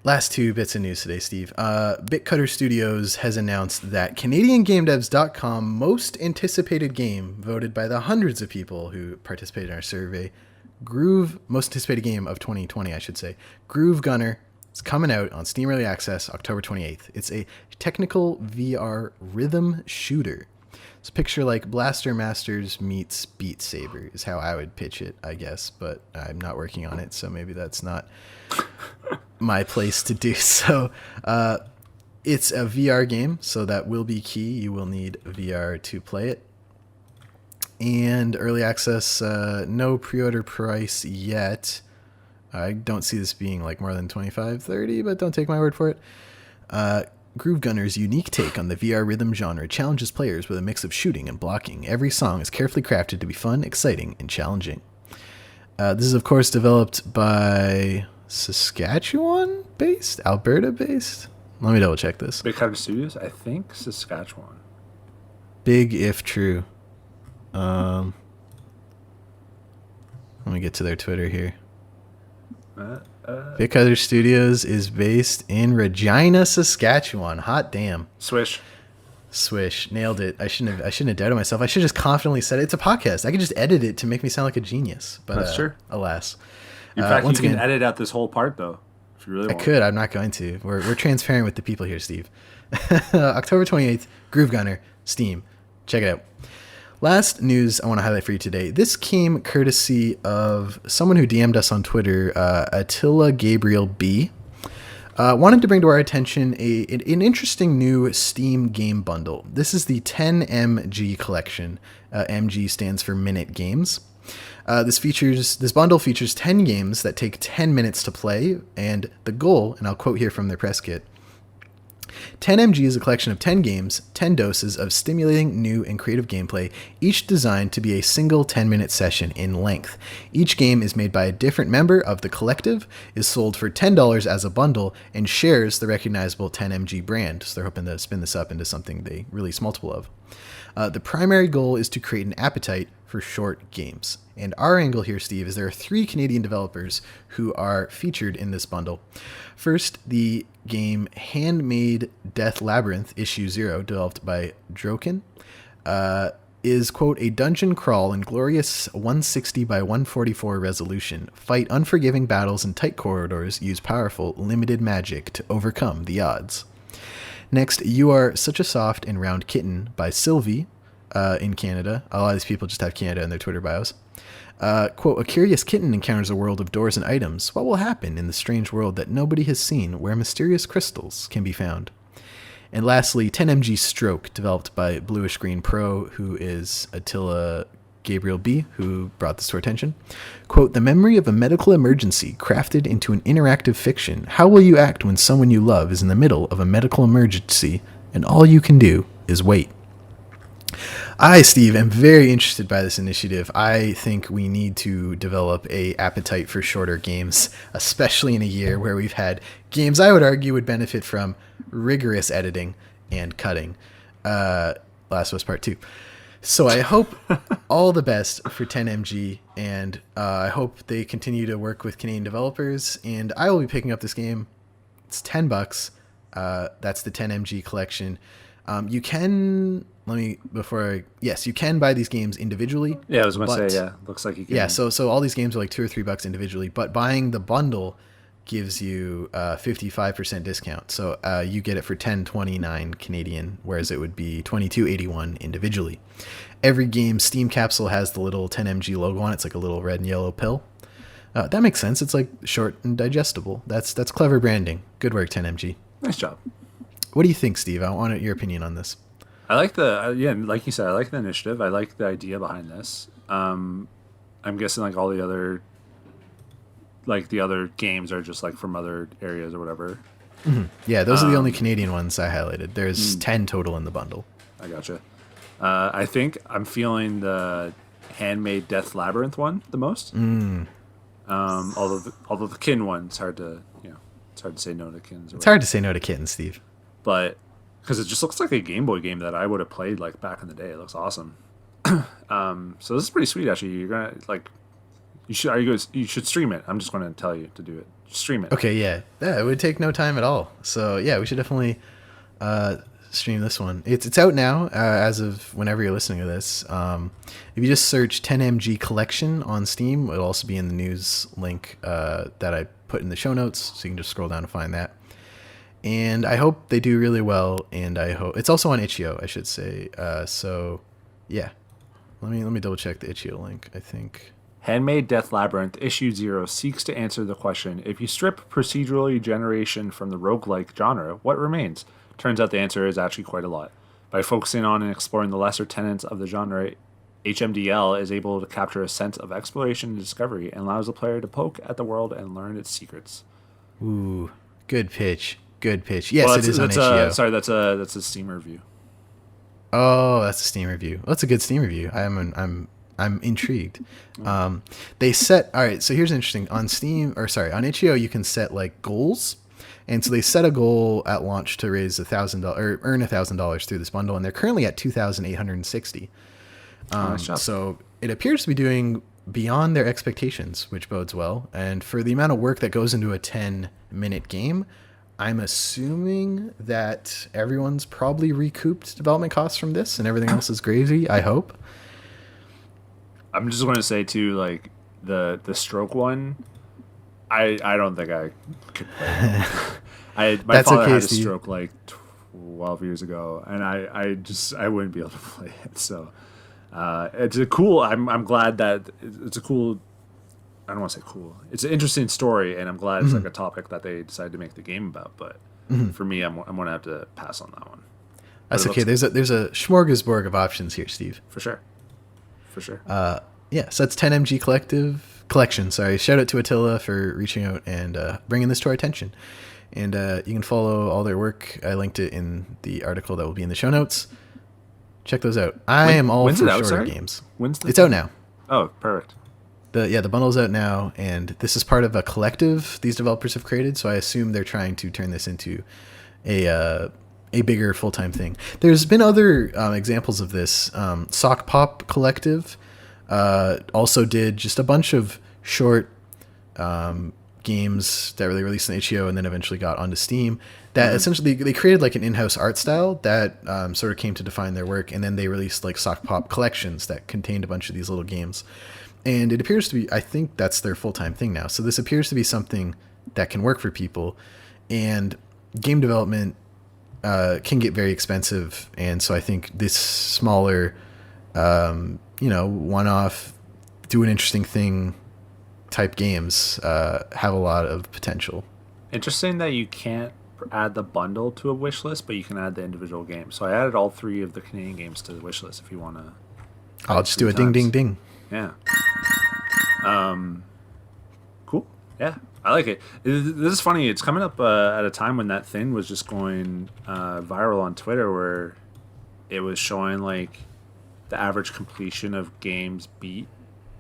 Last two bits of news today, Steve. Bitcutter Studios has announced that CanadianGameDevs.com most anticipated game, voted by the hundreds of people who participated in our survey, most anticipated game of 2020, I should say, Groove Gunner, is coming out on Steam Early Access October 28th. It's a technical VR rhythm shooter. So picture like Blaster Masters meets Beat Saber is how I would pitch it, I guess, but I'm not working on it, so maybe that's not my place to do. So it's a VR game, so that will be key. You will need VR to play it. And early access, no pre-order price yet. I don't see this being like more than $25, $30, but don't take my word for it. Groove Gunner's unique take on the VR rhythm genre challenges players with a mix of shooting and blocking. Every song is carefully crafted to be fun, exciting, and challenging. This is, of course, developed by Saskatchewan-based? Alberta-based? Let me double-check this. Bitcutter Studios? I think Saskatchewan. Big if true. Let me get to their Twitter here. Bitcutter Studios is based in Regina, Saskatchewan. Hot damn. Swish. Nailed it. I shouldn't have doubted myself. I should have just confidently said it. It's a podcast. I could just edit it to make me sound like a genius. But that's true. Alas. In fact, you can edit out this whole part though, if you really want. I could. I'm not going to. We're transparent with the people here, Steve. October 28th, Groove Gunner, Steam. Check it out. Last news I want to highlight for you today. This came courtesy of someone who DM'd us on Twitter, Attila Gabriel B. Wanted to bring to our attention an interesting new Steam game bundle. This is the 10MG collection. MG stands for Minute Games. This bundle features 10 games that take 10 minutes to play, and the goal, and I'll quote here from their press kit, 10MG is a collection of 10 games, 10 doses of stimulating, new, and creative gameplay, each designed to be a single 10-minute session in length. Each game is made by a different member of the collective, is sold for $10 as a bundle, and shares the recognizable 10MG brand. So they're hoping to spin this up into something they release multiple of. The primary goal is to create an appetite for short games. And our angle here, Steve, is there are 3 Canadian developers who are featured in this bundle. First, the game Handmade Death Labyrinth Issue 0, developed by Droken, is, quote, a dungeon crawl in glorious 160 by 144 resolution. Fight unforgiving battles in tight corridors, use powerful, limited magic to overcome the odds. Next, You Are Such a Soft and Round Kitten by Sylvie in Canada. A lot of these people just have Canada in their Twitter bios. Quote, a curious kitten encounters a world of doors and items. What will happen in the strange world that nobody has seen where mysterious crystals can be found? And lastly, 10MG Stroke, developed by Bluish Green Pro, who is Attila Gabriel B., who brought this to our attention. Quote, the memory of a medical emergency crafted into an interactive fiction. How will you act when someone you love is in the middle of a medical emergency and all you can do is wait? I, Steve, am very interested by this initiative. I think we need to develop a appetite for shorter games, especially in a year where we've had games I would argue would benefit from rigorous editing and cutting. Last of Us Part 2. So I hope all the best for 10MG, and I hope they continue to work with Canadian developers, and I will be picking up this game It's $10. That's the 10 MG collection. You can you can buy these games individually. Yeah, I was gonna say, yeah, looks like you can. Yeah, so all these games are like $2 or $3 individually, but buying the bundle gives you 55% discount. So you get it for $10.29 Canadian, whereas it would be $22.81 individually. Every game Steam capsule has the little 10mg logo on it. It's like a little red and yellow pill. That makes sense. It's like short and digestible. That's clever branding. Good work, 10mg. Nice job. What do you think, Steve? I want your opinion on this. I like like you said, I like the initiative. I like the idea behind this. I'm guessing like all the other games are just like from other areas or whatever. Mm-hmm. Yeah, those are the only Canadian ones I highlighted. There's 10 total in the bundle. I gotcha. I think I'm feeling the Handmade Death Labyrinth one the most. Although the kin one's hard to say no to kins. It's hard to say no to kittens, Steve. But because it just looks like a Game Boy game that I would have played like back in the day. It looks awesome. So this is pretty sweet, actually. You're gonna like, you should stream it. I'm just going to tell you to do it. Just stream it. Okay, yeah, it would take no time at all. So yeah, we should definitely stream this one. It's out now as of whenever you're listening to this. If you just search 10mg collection on Steam, it'll also be in the news link that I put in the show notes, so you can just scroll down and find that. And I hope they do really well, and I hope it's also on itch.io, I should say. So yeah, let me double check the itch.io link. I think Handmade Death Labyrinth Issue 0 seeks to answer the question, if you strip procedural generation from the roguelike genre, what remains? Turns out the answer is actually quite a lot. By focusing on and exploring the lesser tenets of the genre, HMDL is able to capture a sense of exploration and discovery and allows the player to poke at the world and learn its secrets. Ooh, good pitch. Good pitch. Yes, well, it is on itch.io. Sorry, that's a Steam review. Oh, that's a Steam review. Well, that's a good Steam review. I'm intrigued. They set, all right, so here's interesting. On itch.io, you can set like goals. And so they set a goal at launch to raise $1,000 or earn $1,000 through this bundle, and they're currently at $2,860. So it appears to be doing beyond their expectations, which bodes well. And for the amount of work that goes into a 10-minute game, I'm assuming that everyone's probably recouped development costs from this, and everything else is gravy. I hope. I'm just going to say too, like the stroke one. I don't think I could play it. My father had a stroke like 12 years ago, and I wouldn't be able to play it. So it's a cool. I'm glad that it's a cool. I don't want to say cool. It's an interesting story, and I'm glad it's like a topic that they decided to make the game about. But for me, I'm going to have to pass on that one. That's okay. There's a smorgasbord of options here, Steve. For sure. Yeah. So that's 10mg collection. Sorry. Shout out to Attila for reaching out and bringing this to our attention. And you can follow all their work. I linked it in the article that will be in the show notes. Check those out. I am all for shorter games. It's out now. Oh, perfect. The bundle's out now, and this is part of a collective these developers have created, so I assume they're trying to turn this into a bigger full-time thing. There's been other examples of this. Sock Pop Collective also did just a bunch of short games that were released on itch.io and then eventually got onto Steam that essentially they created like an in-house art style that sort of came to define their work, and then they released like Sock Pop collections that contained a bunch of these little games. And it appears to be, I think that's their full-time thing now. So this appears to be something that can work for people. And game development can get very expensive. And so I think this smaller, one-off, do an interesting thing type games have a lot of potential. Interesting that you can't add the bundle to a wish list, but you can add the individual games. So I added all 3 of the Canadian games to the wish list if you want to. I'll just do a ding, ding, ding. Yeah. Cool. Yeah, I like it. This is funny. It's coming up at a time when that thing was just going viral on Twitter, where it was showing like the average completion of games beat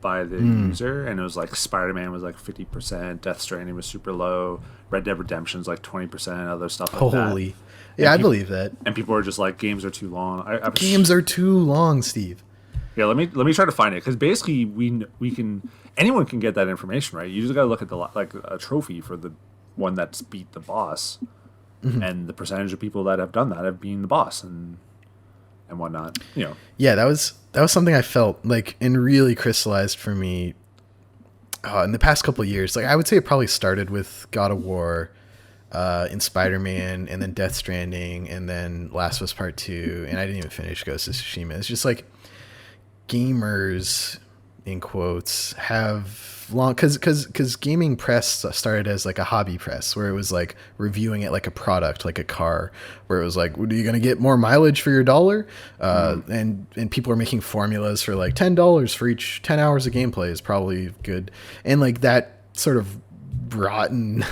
by the user, and it was like Spider-Man was like 50%, Death Stranding was super low, Red Dead Redemption's like 20%, other stuff like that. Holy. Yeah, I believe that. And people are just like, games are too long. Games are too long, Steve. Yeah, let me try to find it, because basically we can anyone can get that information, right? You just got to look at the like a trophy for the one that's beat the boss, and the percentage of people that have done that have been the boss and whatnot. Yeah, that was something I felt like and really crystallized for me in the past couple of years. Like I would say it probably started with God of War, in Spider-Man, and then Death Stranding, and then Last of Us Part 2, and I didn't even finish Ghost of Tsushima. It's just like gamers, in quotes, have long because gaming press started as like a hobby press where it was like reviewing it like a product, like a car, where it was like, are you going to get more mileage for your dollar? And people are making formulas for like $10 for each 10 hours of gameplay is probably good. And like that sort of rotten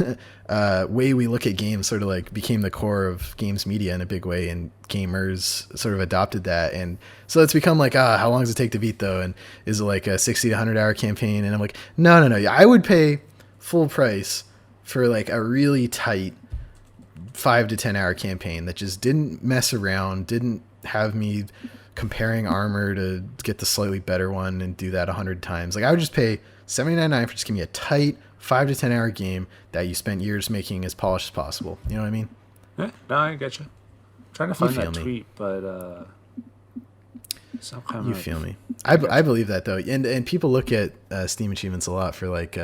way we look at games sort of like became the core of games media in a big way, and gamers sort of adopted that. And so it's become like, how long does it take to beat though? And is it like a 60 to 100 hour campaign? And I'm like, no. I would pay full price for like a really tight 5 to 10 hour campaign that just didn't mess around, didn't have me comparing armor to get the slightly better one and do that 100 times. Like I would just pay $79.99 for just give me a tight 5 to 10 hour game that you spent years making as polished as possible. You know what I mean? Yeah, no, I get you. I'm trying to find that tweet, but you feel me. I believe that though, and people look at Steam achievements a lot for like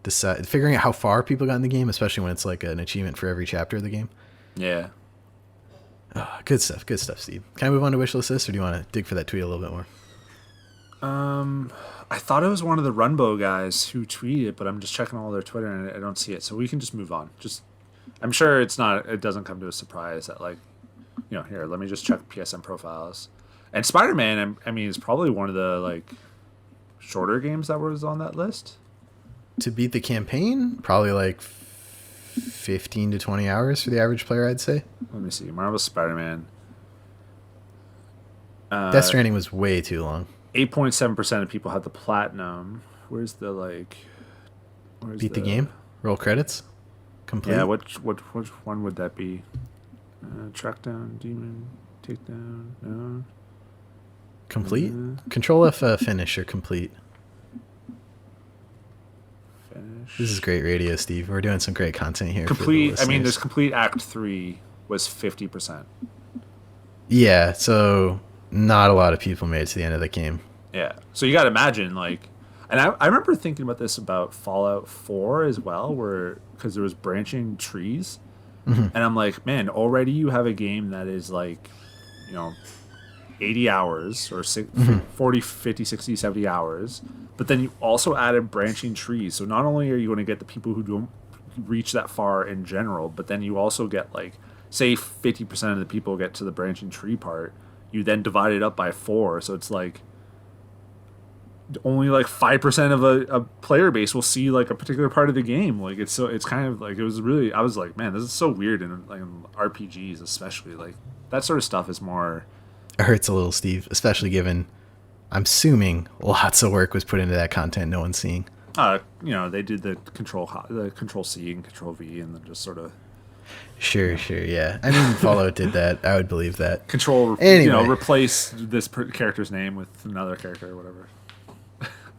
figuring out how far people got in the game, especially when it's like an achievement for every chapter of the game. Yeah. Good stuff, Steve. Can I move on to wishlist list, or do you want to dig for that tweet a little bit more? I thought it was one of the Runbow guys who tweeted, but I'm just checking all their Twitter and I don't see it. So we can just move on. I'm sure it doesn't come to a surprise that like, here, let me just check PSN profiles. And Spider-Man, I mean, is probably one of the like shorter games that was on that list. To beat the campaign, probably like 15 to 20 hours for the average player, I'd say. Let me see. Marvel Spider-Man. Death Stranding was way too long. 8.7% of people had the platinum. Where's the beat the game? Roll credits? Complete? Yeah, which one would that be? Track down, demon, take down, no. Complete? Control F finish or complete. Finish. This is great radio, Steve. We're doing some great content here. Complete, I mean, there's complete Act 3 was 50%. Yeah, so not a lot of people made it to the end of the game. Yeah. So you got to imagine, like, and I remember thinking about this about Fallout 4 as well, because there was branching trees. And I'm like, man, already you have a game that is like, 80 hours or 40, 50, 60, 70 hours. But then you also added branching trees. So not only are you going to get the people who don't reach that far in general, but then you also get like, say 50% of the people get to the branching tree part. You then divide it up by 4. So it's like only like 5% of a player base will see like a particular part of the game. Like it's kind of like, I was like, man, this is so weird in RPGs, especially like that sort of stuff is more. It hurts a little, Steve, especially given I'm assuming lots of work was put into that content no one's seeing. They did the control C and control V and then just sort of. Sure, yeah. I mean, Fallout did that. I would believe that. Anyway. Replace this character's name with another character or whatever.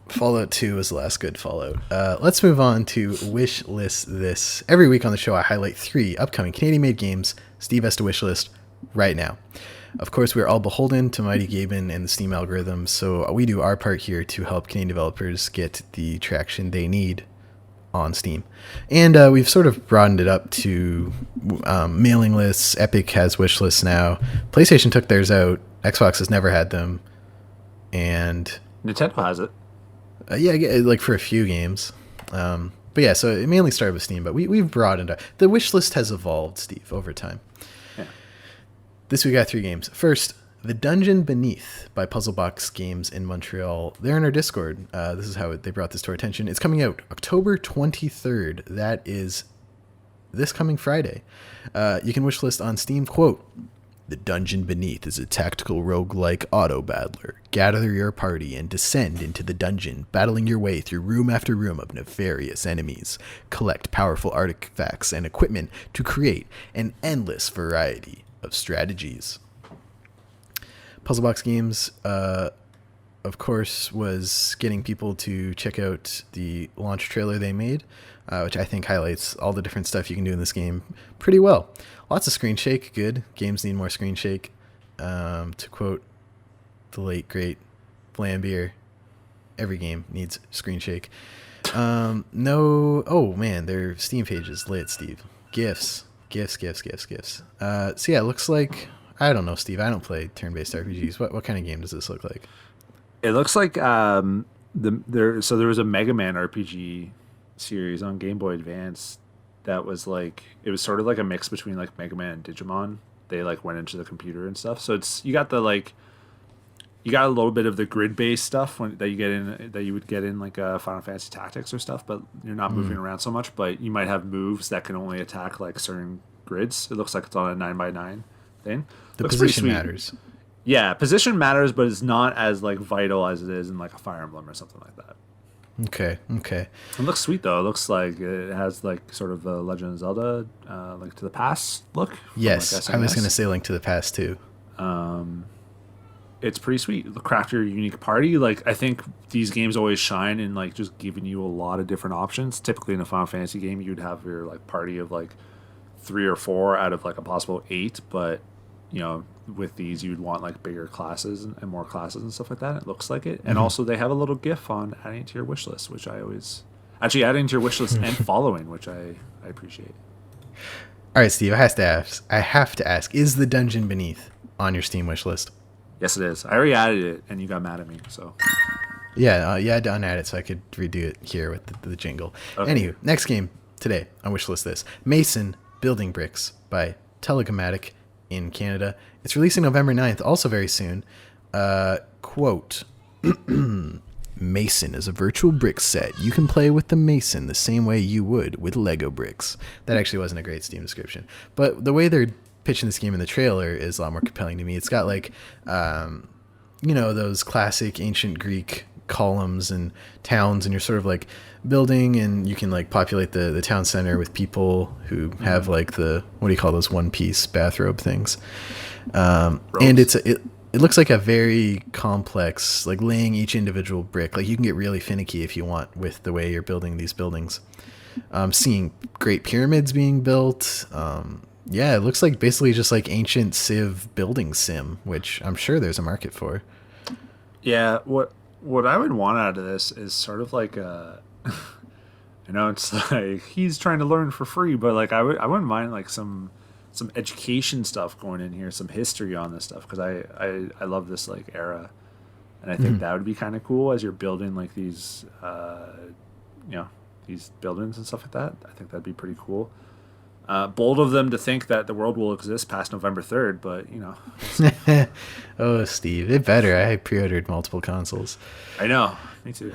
Fallout 2 was the last good Fallout. Let's move on to Wishlist This. Every week on the show, I highlight 3 upcoming Canadian-made games Steve has to wishlist right now. Of course, we're all beholden to Mighty Gaben and the Steam algorithm, so we do our part here to help Canadian developers get the traction they need on Steam. And we've sort of broadened it up to mailing lists. Epic has wish lists now. PlayStation took theirs out. Xbox has never had them. And Nintendo has it. Yeah, like for a few games. But yeah, so it mainly started with Steam, but we've broadened it. The wish list has evolved, Steve, over time. Yeah. This week I got 3 games. First, The Dungeon Beneath by Puzzlebox Games in Montreal. They're in our Discord. This is how they brought this to our attention. It's coming out October 23rd. That is this coming Friday. You can wishlist on Steam. Quote, The Dungeon Beneath is a tactical roguelike auto-battler. Gather your party and descend into the dungeon, battling your way through room after room of nefarious enemies. Collect powerful artifacts and equipment to create an endless variety of strategies. Puzzlebox Games, of course, was getting people to check out the launch trailer they made. which I think highlights all the different stuff you can do in this game pretty well. Lots of screen shake, good. Games need more screen shake. To quote the late, great Flambeer, every game needs screen shake. No, oh man, their Steam page is lit, Steve. Gifts. So yeah, it looks like, I don't know, Steve, I don't play turn-based RPGs. What kind of game does this look like? It looks like there was a Mega Man RPG series on Game Boy Advance that was like, it was sort of like a mix between like Mega Man and Digimon. They like went into the computer and stuff. So you got a little bit of the grid-based stuff that you would get in like Final Fantasy Tactics or stuff, but you're not moving around so much. But you might have moves that can only attack like certain grids. It looks like it's on a 9x9 thing. The looks position matters. Yeah, position matters, but it's not as like vital as it is in like a Fire Emblem or something like that. Okay. It looks sweet though. It looks like it has like sort of a Legend of Zelda, Link to the Past look. Yes, I was going to say Link to the Past too. It's pretty sweet. Craft your unique party. Like, I think these games always shine in like just giving you a lot of different options. Typically in a Final Fantasy game, you'd have your like party of like 3 or 4 out of like a possible 8, but you know, with these you'd want like bigger classes and more classes and stuff like that. It looks like it. And also they have a little GIF on adding it to your wish list, which I always adding to your wish list and following, which I appreciate. All right, Steve, I have to ask, is the Dungeon Beneath on your Steam wish list? Yes, it is. I already added it and you got mad at me, so yeah, you had to unadd it so I could redo it here with the jingle. Okay. Anywho, next game today on wishlist this Mason Building Bricks by Telegomatic in Canada. It's releasing November 9th, also very soon. Quote, Mason is a virtual brick set. You can play with the Mason the same way you would with Lego bricks. That actually wasn't a great Steam description. But the way they're pitching this game in the trailer is a lot more compelling to me. It's got like, those classic ancient Greek columns and towns, and you're sort of like building, and you can like populate the town center with people who have like the, what do you call those one piece bathrobe things, and it looks like a very complex, like laying each individual brick. Like you can get really finicky if you want with the way you're building these buildings. Seeing great pyramids being built. Yeah, it looks like basically just like ancient Civ building sim, which I'm sure there's a market for. Yeah, what I would want out of this is sort of like it's like he's trying to learn for free, but like I wouldn't mind like some education stuff going in here, some history on this stuff, because I love this like era, and I think that would be kind of cool as you're building like these these buildings and stuff like that. I think that'd be pretty cool. Bold of them to think that the world will exist past November 3rd, but you know. Oh, Steve, it better. I pre-ordered multiple consoles. I know. Me too.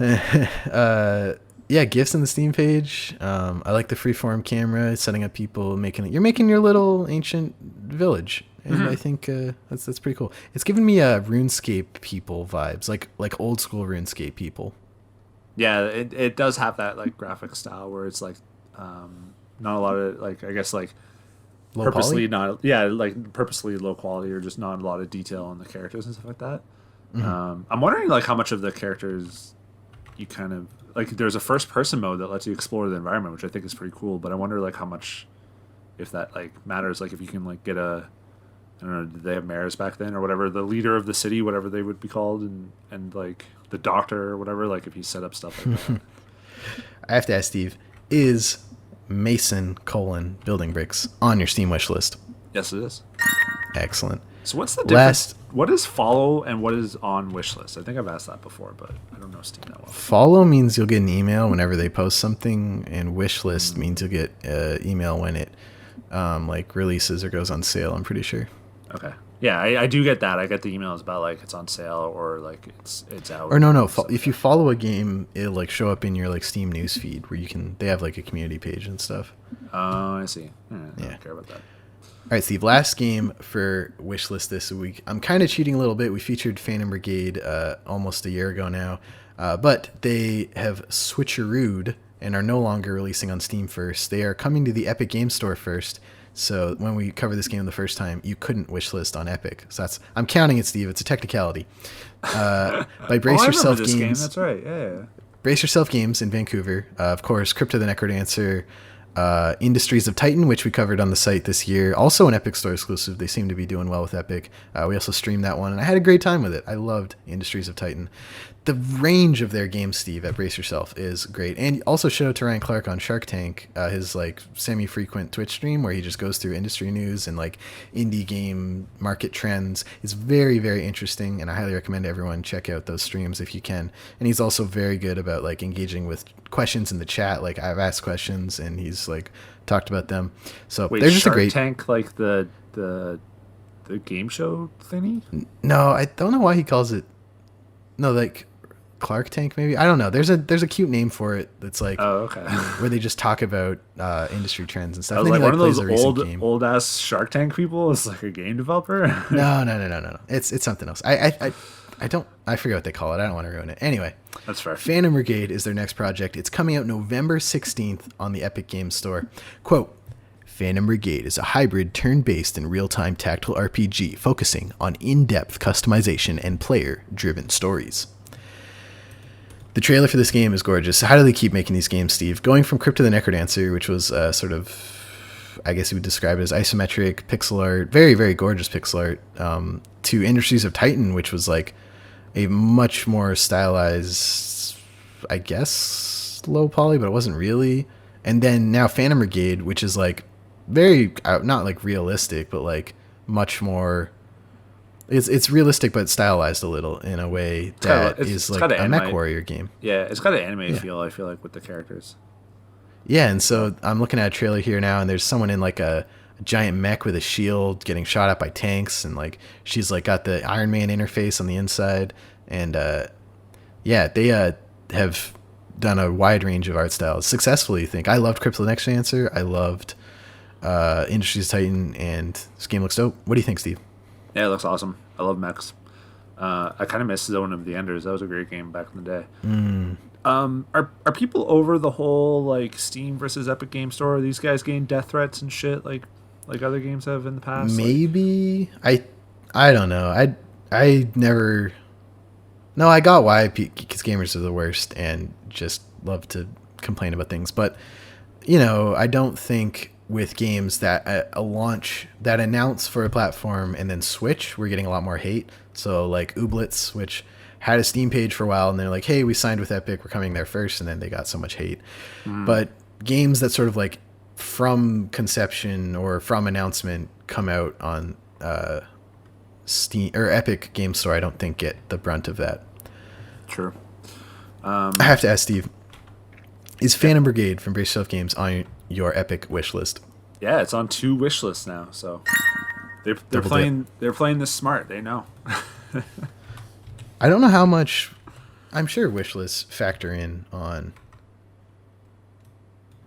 Yeah, gifts in the Steam page. I like the freeform camera, setting up people, you're making your little ancient village, and I think that's pretty cool. It's giving me RuneScape people vibes, like old school RuneScape people. Yeah, it does have that like graphic style where it's like not a lot of like, I guess like low purposely poly? purposely low quality, or just not a lot of detail on the characters and stuff like that. I'm wondering like how much of the characters you kind of like, there's a first person mode that lets you explore the environment, which I think is pretty cool, but I wonder like how much, if that like matters, like if you can like get I don't know, did they have mayors back then or whatever, the leader of the city, whatever they would be called, and like the doctor or whatever, like if you set up stuff like that. I have to ask Steve, is Mason Building Bricks on your Steam wish list? Yes, it is. Excellent. So what's the difference? What is follow and what is on wish list? I think I've asked that before, but I don't know Steam that well. Follow means you'll get an email whenever they post something, and wish list means you'll get an email when it like releases or goes on sale, I'm pretty sure. Okay. Yeah, I do get that. I get the emails about like it's on sale or like it's out. Or no. If you follow a game, it'll like show up in your like Steam news feed where they have like a community page and stuff. Oh, I see. I don't care about that. All right, Steve. Last game for wishlist this week. I'm kind of cheating a little bit. We featured Phantom Brigade almost a year ago now, but they have switcherooed and are no longer releasing on Steam first. They are coming to the Epic Game Store first. So when we covered this game the first time, you couldn't wishlist on Epic. So I'm counting it, Steve. It's a technicality. By Brace Yourself this Games. Game. That's right. Yeah. Brace Yourself Games in Vancouver. Of course, Crypto the Necrodancer, Industries of Titan, which we covered on the site this year. Also an Epic Store exclusive. They seem to be doing well with Epic. We also streamed that one, and I had a great time with it. I loved Industries of Titan. The range of their games, Steve, at Brace Yourself is great. And also shout out to Ryan Clark on Shark Tank, his like semi-frequent Twitch stream where he just goes through industry news and like indie game market trends. It's very, very interesting, and I highly recommend everyone check out those streams if you can. And he's also very good about like engaging with questions in the chat. Like I've asked questions and he's like talked about them. So wait, there's just Shark a great Tank, like the game show thingy. No, I don't know why he calls it. No, like Clark Tank, maybe. I don't know. There's a cute name for it that's like, okay, where they just talk about industry trends and stuff. I was And like, then one he, of those plays old ass Shark Tank people is like a game developer. No. It's something else. I forget what they call it. I don't want to ruin it. Anyway, That's fair. Phantom Brigade is their next project. It's coming out November 16th on the Epic Games Store. Quote, Phantom Brigade is a hybrid turn-based and real-time tactical RPG focusing on in-depth customization and player-driven stories. The trailer for this game is gorgeous. How do they keep making these games, Steve? Going from Crypto the Necrodancer, which was sort of, I guess you would describe it as isometric pixel art, very, very gorgeous pixel art, to Industries of Titan, which was like a much more stylized, I guess, low poly, but it wasn't really. And then now Phantom Brigade, which is like very, not like realistic, but like much more... It's realistic, but stylized a little in a way that is like a mech warrior game. Yeah, it's got an anime feel, I feel like, with the characters. Yeah, and so I'm looking at a trailer here now, and there's someone in like a giant mech with a shield getting shot at by tanks, and like she's like got the Iron Man interface on the inside, and yeah, they have done a wide range of art styles successfully. I think I loved Crypto the Necrodancer. I loved Industries of Titan, and this game looks dope. What do you think, Steve? Yeah, it looks awesome. I love mechs. I kind of miss Zone of the Enders. That was a great game back in the day. Are people over the whole like Steam versus Epic Game Store? Are these guys getting death threats and shit like other games have in the past? Maybe. I don't know. I never. No, I got why, because gamers are the worst and just love to complain about things. But you know, I don't think with games that a launch that announce for a platform and then switch, we're getting a lot more hate. So like Ooblets, which had a Steam page for a while, and they're like, hey, we signed with Epic, we're coming there first, and then they got so much hate. But games that sort of like from conception or from announcement come out on Steam or Epic Game Store, I don't think get the brunt of that. True. I have to ask Steve, is Phantom Brigade from Brace Yourself Games on your Epic wish list? Yeah, it's on 2 wish lists now, so they're playing this smart. They know. I don't know how much. I'm sure wish lists factor in on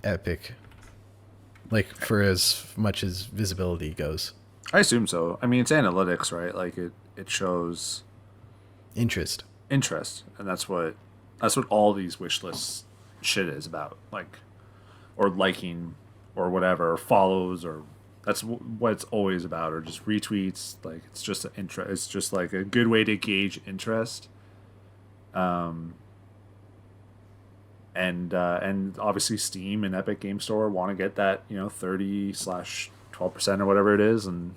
Epic, like for as much as visibility goes. I assume so. I mean, it's analytics, right? Like it shows interest, and that's what all these wish lists shit is about, like, or liking or whatever, or follows, or that's what it's always about, or just retweets. Like it's just an interest. It's just like a good way to gauge interest. And obviously Steam and Epic Game Store want to get that 30/12% or whatever it is, and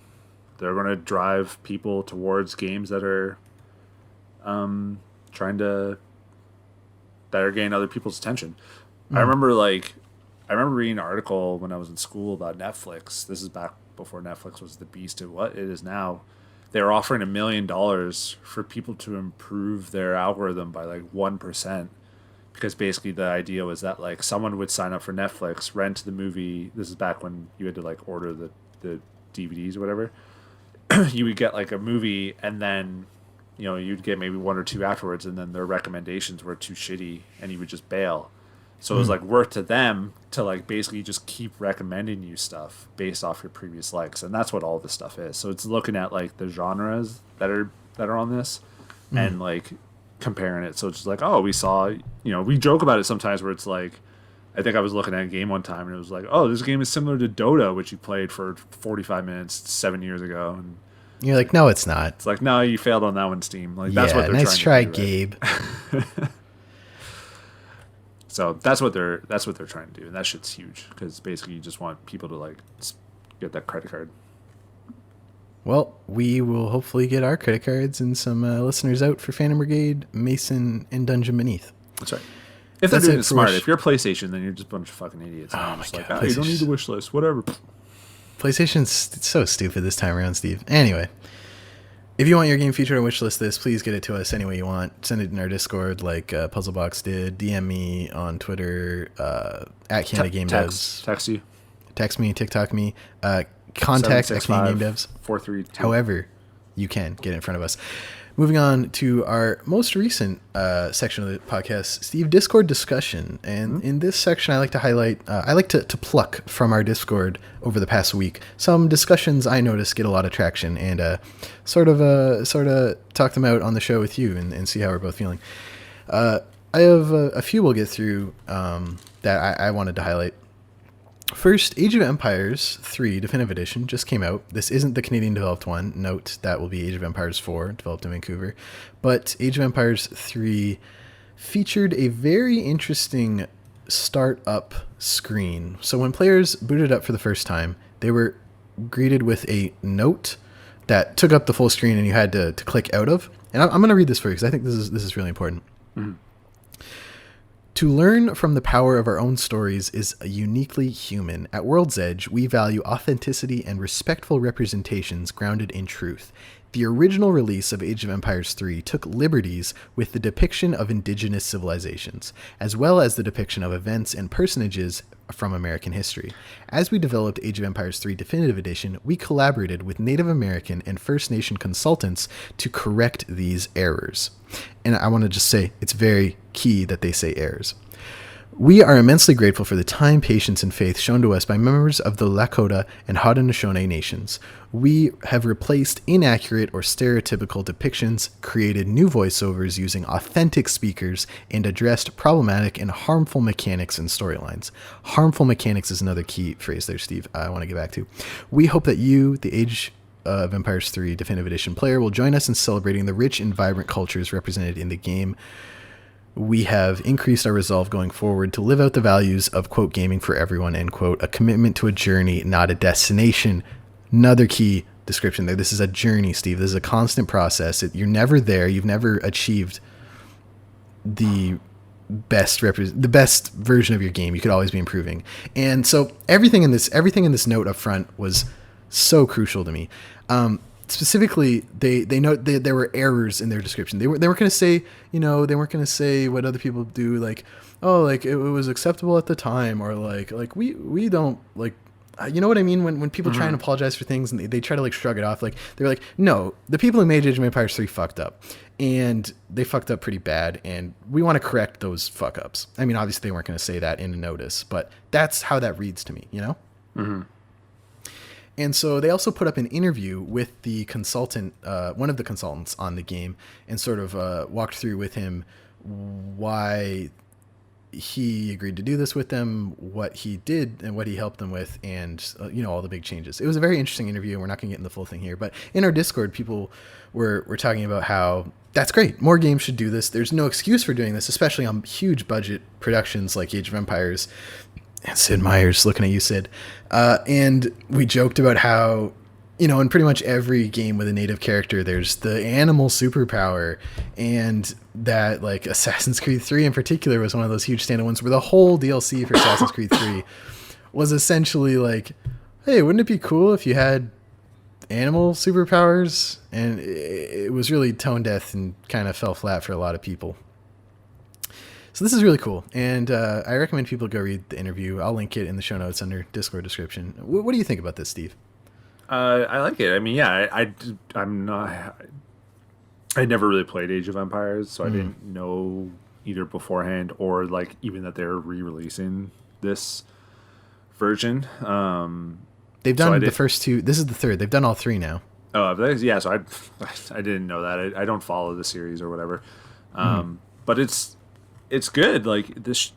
they're going to drive people towards games that are getting other people's attention. I remember reading an article when I was in school about Netflix. This is back before Netflix was the beast of what it is now. They were offering $1 million for people to improve their algorithm by like 1%, because basically the idea was that like someone would sign up for Netflix, rent the movie. This is back when you had to like order the DVDs or whatever. You would get like a movie, and then you'd get maybe 1 or 2 afterwards, and then their recommendations were too shitty, and you would just bail. So it was like worth to them to like basically just keep recommending you stuff based off your previous likes, and that's what all this stuff is. So it's looking at like the genres that are on this, and like comparing it. So it's just like, oh, we saw, we joke about it sometimes where it's like, I think I was looking at a game one time and it was like, oh, this game is similar to Dota, which you played for 45 minutes 7 years ago, and you're like, no, it's not. It's like, no, you failed on that one, Steam. Like that's what they're nice trying to try, do, right? Gabe. So that's what they're trying to do, and that shit's huge because basically you just want people to like get that credit card. Well, we will hopefully get our credit cards and some listeners out for Phantom Brigade, Mason, and Dungeon Beneath. That's right. If they're doing it smart, if you're PlayStation, then you're just a bunch of fucking idiots. Oh my God, God, you don't need the wish list, whatever. PlayStation's so stupid this time around, Steve. Anyway, if you want your game featured on Wishlist this, please get it to us any way you want. Send it in our Discord like Puzzlebox did. DM me on Twitter, at Canada Game Devs. Text you. Text me, TikTok me. Contact at Canadian Game Devs. 432. However you can get it in front of us. Moving on to our most recent section of the podcast, Steve, Discord discussion. And in this section, I like to highlight, I like to pluck from our Discord over the past week some discussions I notice get a lot of traction, and sort of talk them out on the show with you and see how we're both feeling. I have a few we'll get through that I wanted to highlight. First, Age of Empires 3 Definitive Edition just came out. This isn't the Canadian developed one. Note that will be Age of Empires 4, developed in Vancouver. But Age of Empires 3 featured a very interesting startup screen. So when players booted up for the first time, they were greeted with a note that took up the full screen and you had to click out of. And I'm going to read this for you because I think this is really important. Mm-hmm. To learn from the power of our own stories is uniquely human. At World's Edge, we value authenticity and respectful representations grounded in truth. The original release of Age of Empires 3 took liberties with the depiction of indigenous civilizations, as well as the depiction of events and personages from American history. As we developed Age of Empires 3 Definitive Edition, we collaborated with Native American and First Nation consultants to correct these errors. And I want to just say, it's very key that they say errors. We are immensely grateful for the time, patience, and faith shown to us by members of the Lakota and Haudenosaunee nations. We have replaced inaccurate or stereotypical depictions, created new voiceovers using authentic speakers, and addressed problematic and harmful mechanics and storylines. Harmful mechanics is another key phrase there, Steve, I want to get back to. We hope that you, the Age of Empires 3 Definitive Edition player, will join us in celebrating the rich and vibrant cultures represented in the game. We have increased our resolve going forward to live out the values of, quote, gaming for everyone, end quote, a commitment to a journey, not a destination. Another key description there. This is a journey, Steve. This is a constant process. You're never there. You've never achieved the best version of your game. You could always be improving. And so everything in this note up front was so crucial to me. Specifically, they note there were errors in their description. They weren't going to say, they weren't going to say what other people do, like, oh, like it was acceptable at the time, or like we don't like, you know what I mean? When people try and apologize for things and they try to like shrug it off, like they're like, no, the people who made Age of Empires 3 fucked up, and they fucked up pretty bad, and we want to correct those fuck ups. I mean, obviously they weren't going to say that in a notice, but that's how that reads to me, Mm-hmm. And so they also put up an interview with the consultant, one of the consultants on the game, and sort of walked through with him why he agreed to do this with them, what he did and what he helped them with, and all the big changes. It was a very interesting interview, and we're not going to get into the full thing here. But in our Discord, people were talking about how that's great. More games should do this. There's no excuse for doing this, especially on huge budget productions like Age of Empires. And Sid Meier's looking at you, Sid. And we joked about how, in pretty much every game with a native character, there's the animal superpower. And that, like, Assassin's Creed 3 in particular was one of those huge standout ones where the whole DLC for Assassin's Creed 3 was essentially like, hey, wouldn't it be cool if you had animal superpowers? And it was really tone deaf and kind of fell flat for a lot of people. So this is really cool, and I recommend people go read the interview. I'll link it in the show notes under Discord description. What do you think about this, Steve? I like it. I mean, yeah, I'm not. I never really played Age of Empires, so I didn't know either beforehand or like even that they're re-releasing this version. They've done the first two. This is the third. They've done all three now. Oh, yeah. So I didn't know that. I don't follow the series or whatever, but it's good. Like this,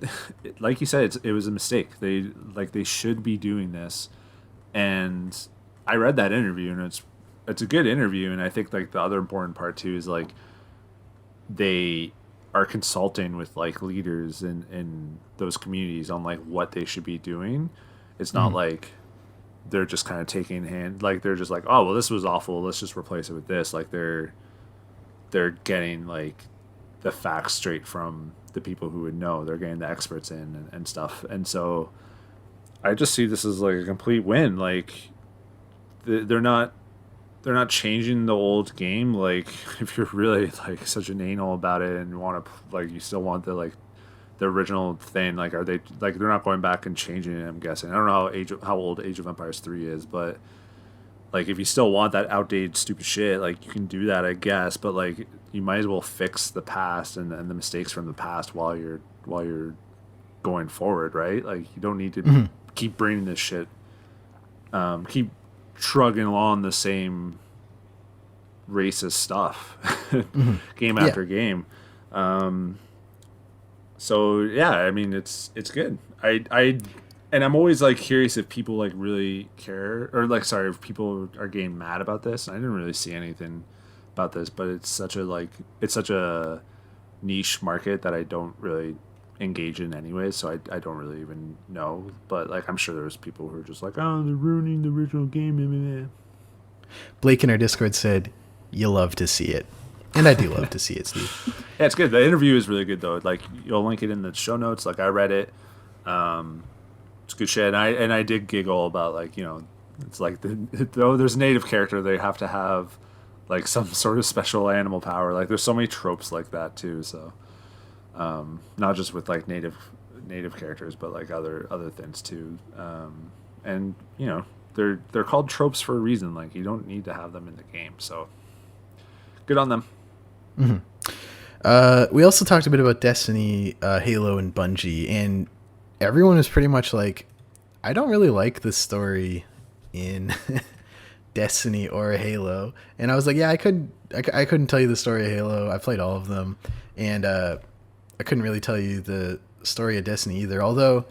like you said, it was a mistake. They should be doing this, and I read that interview, and it's a good interview. And I think like the other important part too is like they are consulting with like leaders in those communities on like what they should be doing. It's not like they're just kind of taking hand, like they're just like, oh well, this was awful, let's just replace it with this. Like they're getting like the facts straight from the people who would know. They're getting the experts in and stuff. And so I just see this as like a complete win. Like they're not changing the old game. Like if you're really like such an anal about it and want to like you still want the like the original thing, like are they like they're not going back and changing it, I'm guessing. I don't know how old Age of Empires 3 is, but like if you still want that outdated stupid shit, like you can do that, I guess, but like you might as well fix the past and the mistakes from the past while you're going forward, right? Like you don't need to keep bringing this shit keep trugging along the same racist stuff game after game. So yeah, I mean it's good. And I'm always like curious if people like really care, or like sorry, if people are getting mad about this. I didn't really see anything about this, but it's such a niche market that I don't really engage in anyway, so I don't really even know. But like I'm sure there's people who are just like, oh, they're ruining the original game. Blake in our Discord said, "You love to see it," and I do love to see it, Steve. Yeah, it's good. The interview is really good though. Like you'll link it in the show notes. Like I read it. It's good shit. And I did giggle about like, you know, it's like though there's a native character, they have to have like some sort of special animal power. Like there's so many tropes like that too. So not just with like native characters, but like other things too. And you know they're called tropes for a reason. Like you don't need to have them in the game. So good on them. We also talked a bit about Destiny, Halo, and Bungie, and everyone is pretty much like, I don't really like the story in Destiny or Halo. And I was like, yeah, I couldn't tell you the story of Halo. I played all of them, and I couldn't really tell you the story of Destiny either. Although,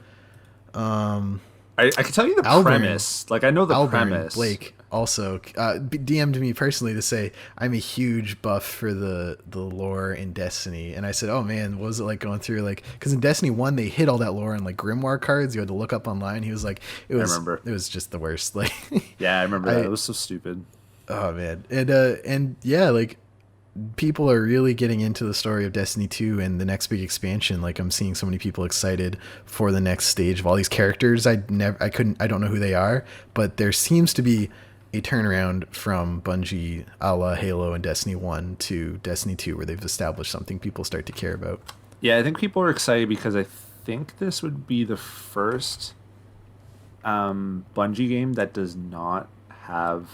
I can tell you the premise. Like I know the premise. Blake also DM'd me personally to say I'm a huge buff for the lore in Destiny, and I said, oh man, what was it like going through, like, because in Destiny 1 they hid all that lore in like grimoire cards you had to look up online. He was like, I remember it was just the worst. Like yeah, I remember that. It was so stupid. Oh man. And yeah, like people are really getting into the story of Destiny 2 and the next big expansion. Like I'm seeing so many people excited for the next stage of all these characters. I don't know who they are, but there seems to be a turnaround from Bungie a la Halo and Destiny 1 to Destiny 2, where they've established something people start to care about. Yeah, I think people are excited because I think this would be the first Bungie game that does not have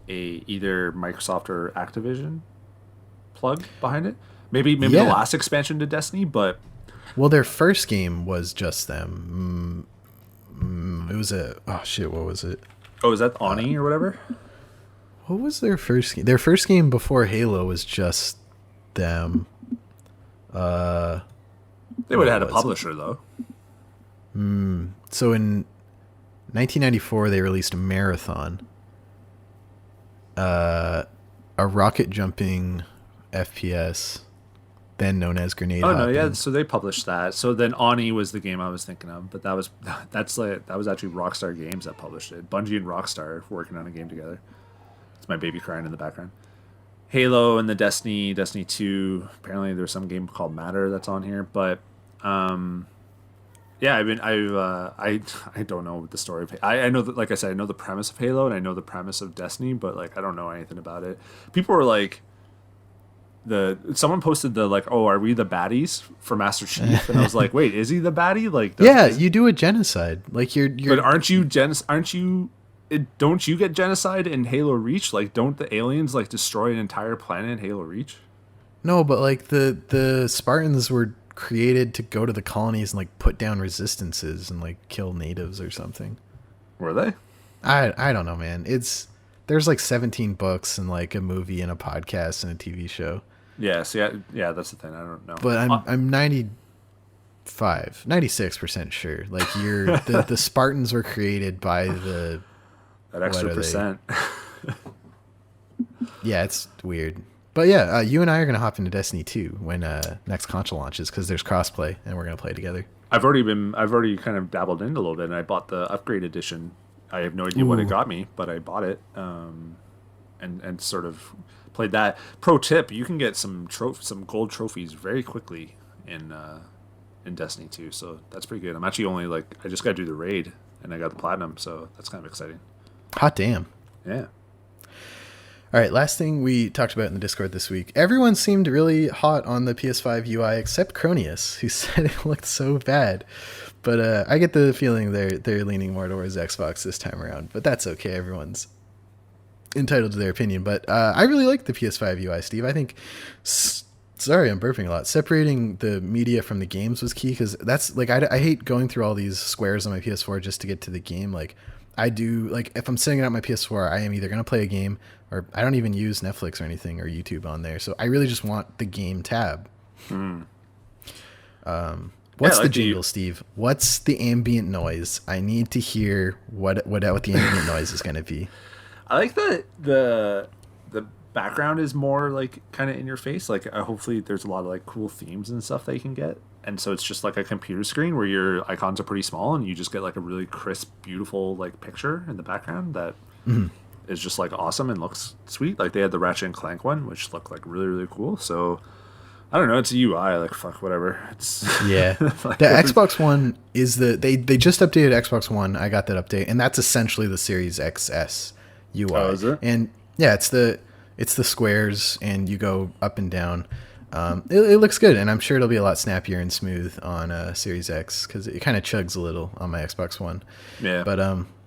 either Microsoft or Activision plug behind it. Maybe the last expansion to Destiny, but well, their first game was just them. It was what was it? Oh, is that Oni or whatever? What was their first game? Their first game before Halo was just them. They would have had a publisher though. So in 1994 they released Marathon, a rocket jumping FPS, then known as Grenade Hopping. No, yeah, so they published that. So then Oni was the game I was thinking of, but that was actually Rockstar Games that published it. Bungie and Rockstar working on a game together. It's my baby crying in the background. Halo and the Destiny 2. Apparently there's some game called Matter that's on here, but yeah, I don't know the story of. I know that, like I said, I know the premise of Halo and I know the premise of Destiny, but like I don't know anything about it. People were like, someone posted the like, oh, are we the baddies for Master Chief? And I was like, wait, is he the baddie? Like, yeah, you do a genocide. Like you're. But don't you get genocide in Halo Reach? Like, don't the aliens like destroy an entire planet in Halo Reach? No, but like the Spartans were created to go to the colonies and like put down resistances and like kill natives or something. Were they? I don't know, man. There's like 17 books and like a movie and a podcast and a TV show. Yeah, see, yeah, that's the thing. I don't know. But I'm 96% sure. Like the Spartans were created by that extra percent. Yeah, it's weird. But yeah, you and I are going to hop into Destiny 2 when next console launches because there's crossplay and we're going to play together. I've already kind of dabbled in a little bit, and I bought the upgrade edition. I have no idea what it got me, but I bought it, and sort of played that. Pro tip: you can get some gold trophies very quickly in Destiny 2, so that's pretty good. I'm actually only I just got to do the raid, and I got the platinum, so that's kind of exciting. Hot damn! Yeah. All right, last thing we talked about in the Discord this week. Everyone seemed really hot on the PS5 UI except Cronius, who said it looked so bad. But I get the feeling they're leaning more towards Xbox this time around. But that's okay. Everyone's entitled to their opinion. But I really like the PS5 UI, Steve. I think... Sorry, I'm burping a lot. Separating the media from the games was key because that's... I hate going through all these squares on my PS4 just to get to the game. I do, if I'm setting it up my PS4, I am either going to play a game or I don't even use Netflix or anything or YouTube on there. So I really just want the game tab. What's the jingle, Steve? What's the ambient noise? I need to hear what the ambient noise is going to be. I like that the background is more kind of in your face. Hopefully there's a lot of cool themes and stuff that you can get. And so it's just a computer screen where your icons are pretty small and you just get a really crisp, beautiful picture in the background that is just awesome and looks sweet. They had the Ratchet and Clank one, which looked really, really cool. So I don't know, it's a UI, fuck whatever. It's yeah. The Xbox One is they just updated Xbox One. I got that update, and that's essentially the Series XS UI. Oh, is it? And yeah, it's the squares and you go up and down. It looks good, and I'm sure it'll be a lot snappier and smooth on Series X because it kind of chugs a little on my Xbox One. Yeah. But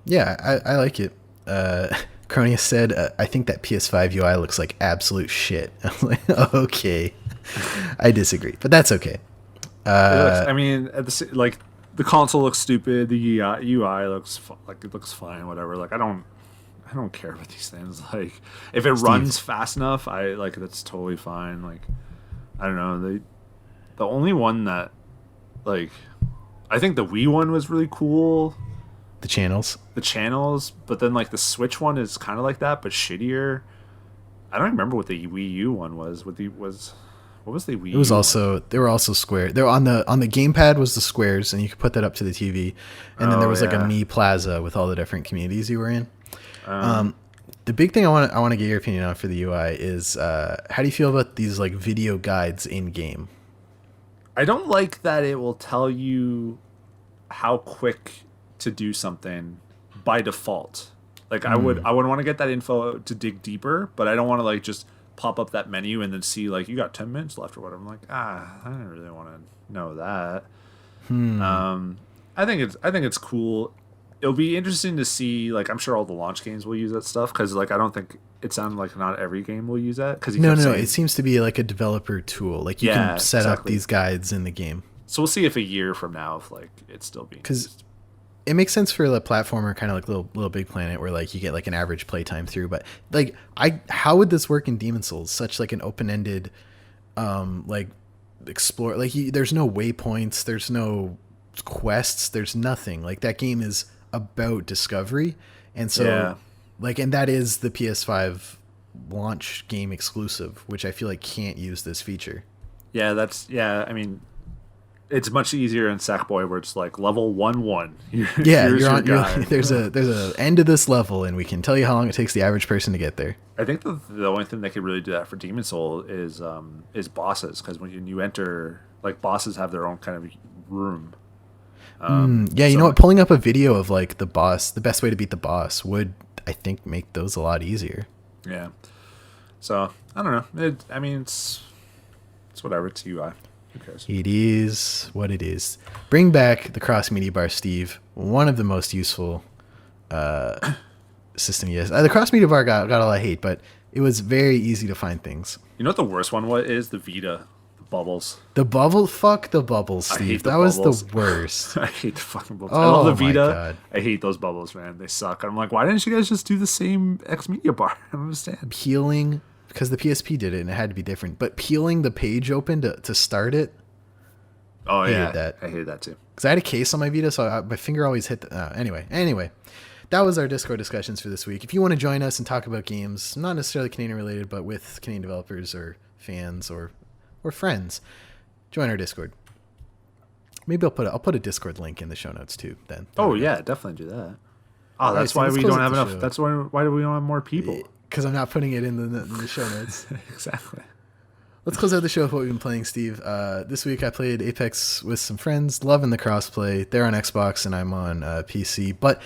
yeah, I like it. Cronius said, I think that PS5 UI looks like absolute shit. I was like, okay. I disagree, but that's okay. The console looks stupid. The UI looks it looks fine. Whatever. I don't care about these things. If it runs fast enough, that's totally fine. I don't know. The only one that, I think the Wii one was really cool. The channels, but then the Switch one is kind of like that, but shittier. I don't remember what the Wii U one was. What was the Wii? It was also they were also square. They were on the gamepad was the squares, and you could put that up to the TV. And then there was a Mi Plaza with all the different communities you were in. The big thing I want to get your opinion on for the UI is how do you feel about these video guides in game? I don't like that it will tell you how quick to do something by default. I would want to get that info to dig deeper, but I don't want to just pop up that menu and then see you got 10 minutes left or whatever. I'm I don't really want to know that. I think it's cool. It'll be interesting to see. I'm sure all the launch games will use that stuff because I don't think it sounded like not every game will use that because no. It seems to be a developer tool. You can set up these guides in the game. So we'll see if a year from now if it's still being used. It makes sense for the platformer, kind of Little Big Planet, where you get an average playtime through. But how would this work in Demon Souls? Such an open-ended, explore. There's no waypoints, there's no quests, there's nothing. That game is about discovery, and so and that is the PS5 launch game exclusive, which I feel can't use this feature. I mean, it's much easier in Sackboy where it's level 1-1. There's a end to this level, and we can tell you how long it takes the average person to get there. I think the only thing that could really do that for Demon Soul is bosses, because when you enter, bosses have their own kind of room. You know what? Pulling up a video of the boss, the best way to beat the boss would, I think, make those a lot easier. Yeah. So I don't know. It's whatever. It's UI. Who cares? It is what it is. Bring back the cross media bar, Steve. One of the most useful system. Yes, the cross media bar got a lot of hate, but it was very easy to find things. You know what the worst one is? The Vita. Bubbles. Fuck the bubbles, Steve. That was the worst. I hate the fucking bubbles. I love the Vita. God. I hate those bubbles, man. They suck. I'm why didn't you guys just do the same X Media bar? I don't understand. Peeling, because the PSP did it and it had to be different. But peeling the page open to start it. Oh, yeah. I hated that too. Because I had a case on my Vita, so my finger always hit anyway. that was our Discord discussions for this week. If you want to join us and talk about games, not necessarily Canadian related, but with Canadian developers or fans or friends, join our Discord. Maybe I'll put a Discord link in the show notes too. Then. Oh yeah, definitely do that. Oh, that's why we don't have enough. That's why do we don't have more people? Because I'm not putting it in the show notes. Exactly. Let's close out the show with what we've been playing, Steve. This week I played Apex with some friends, loving the crossplay. They're on Xbox and I'm on PC. But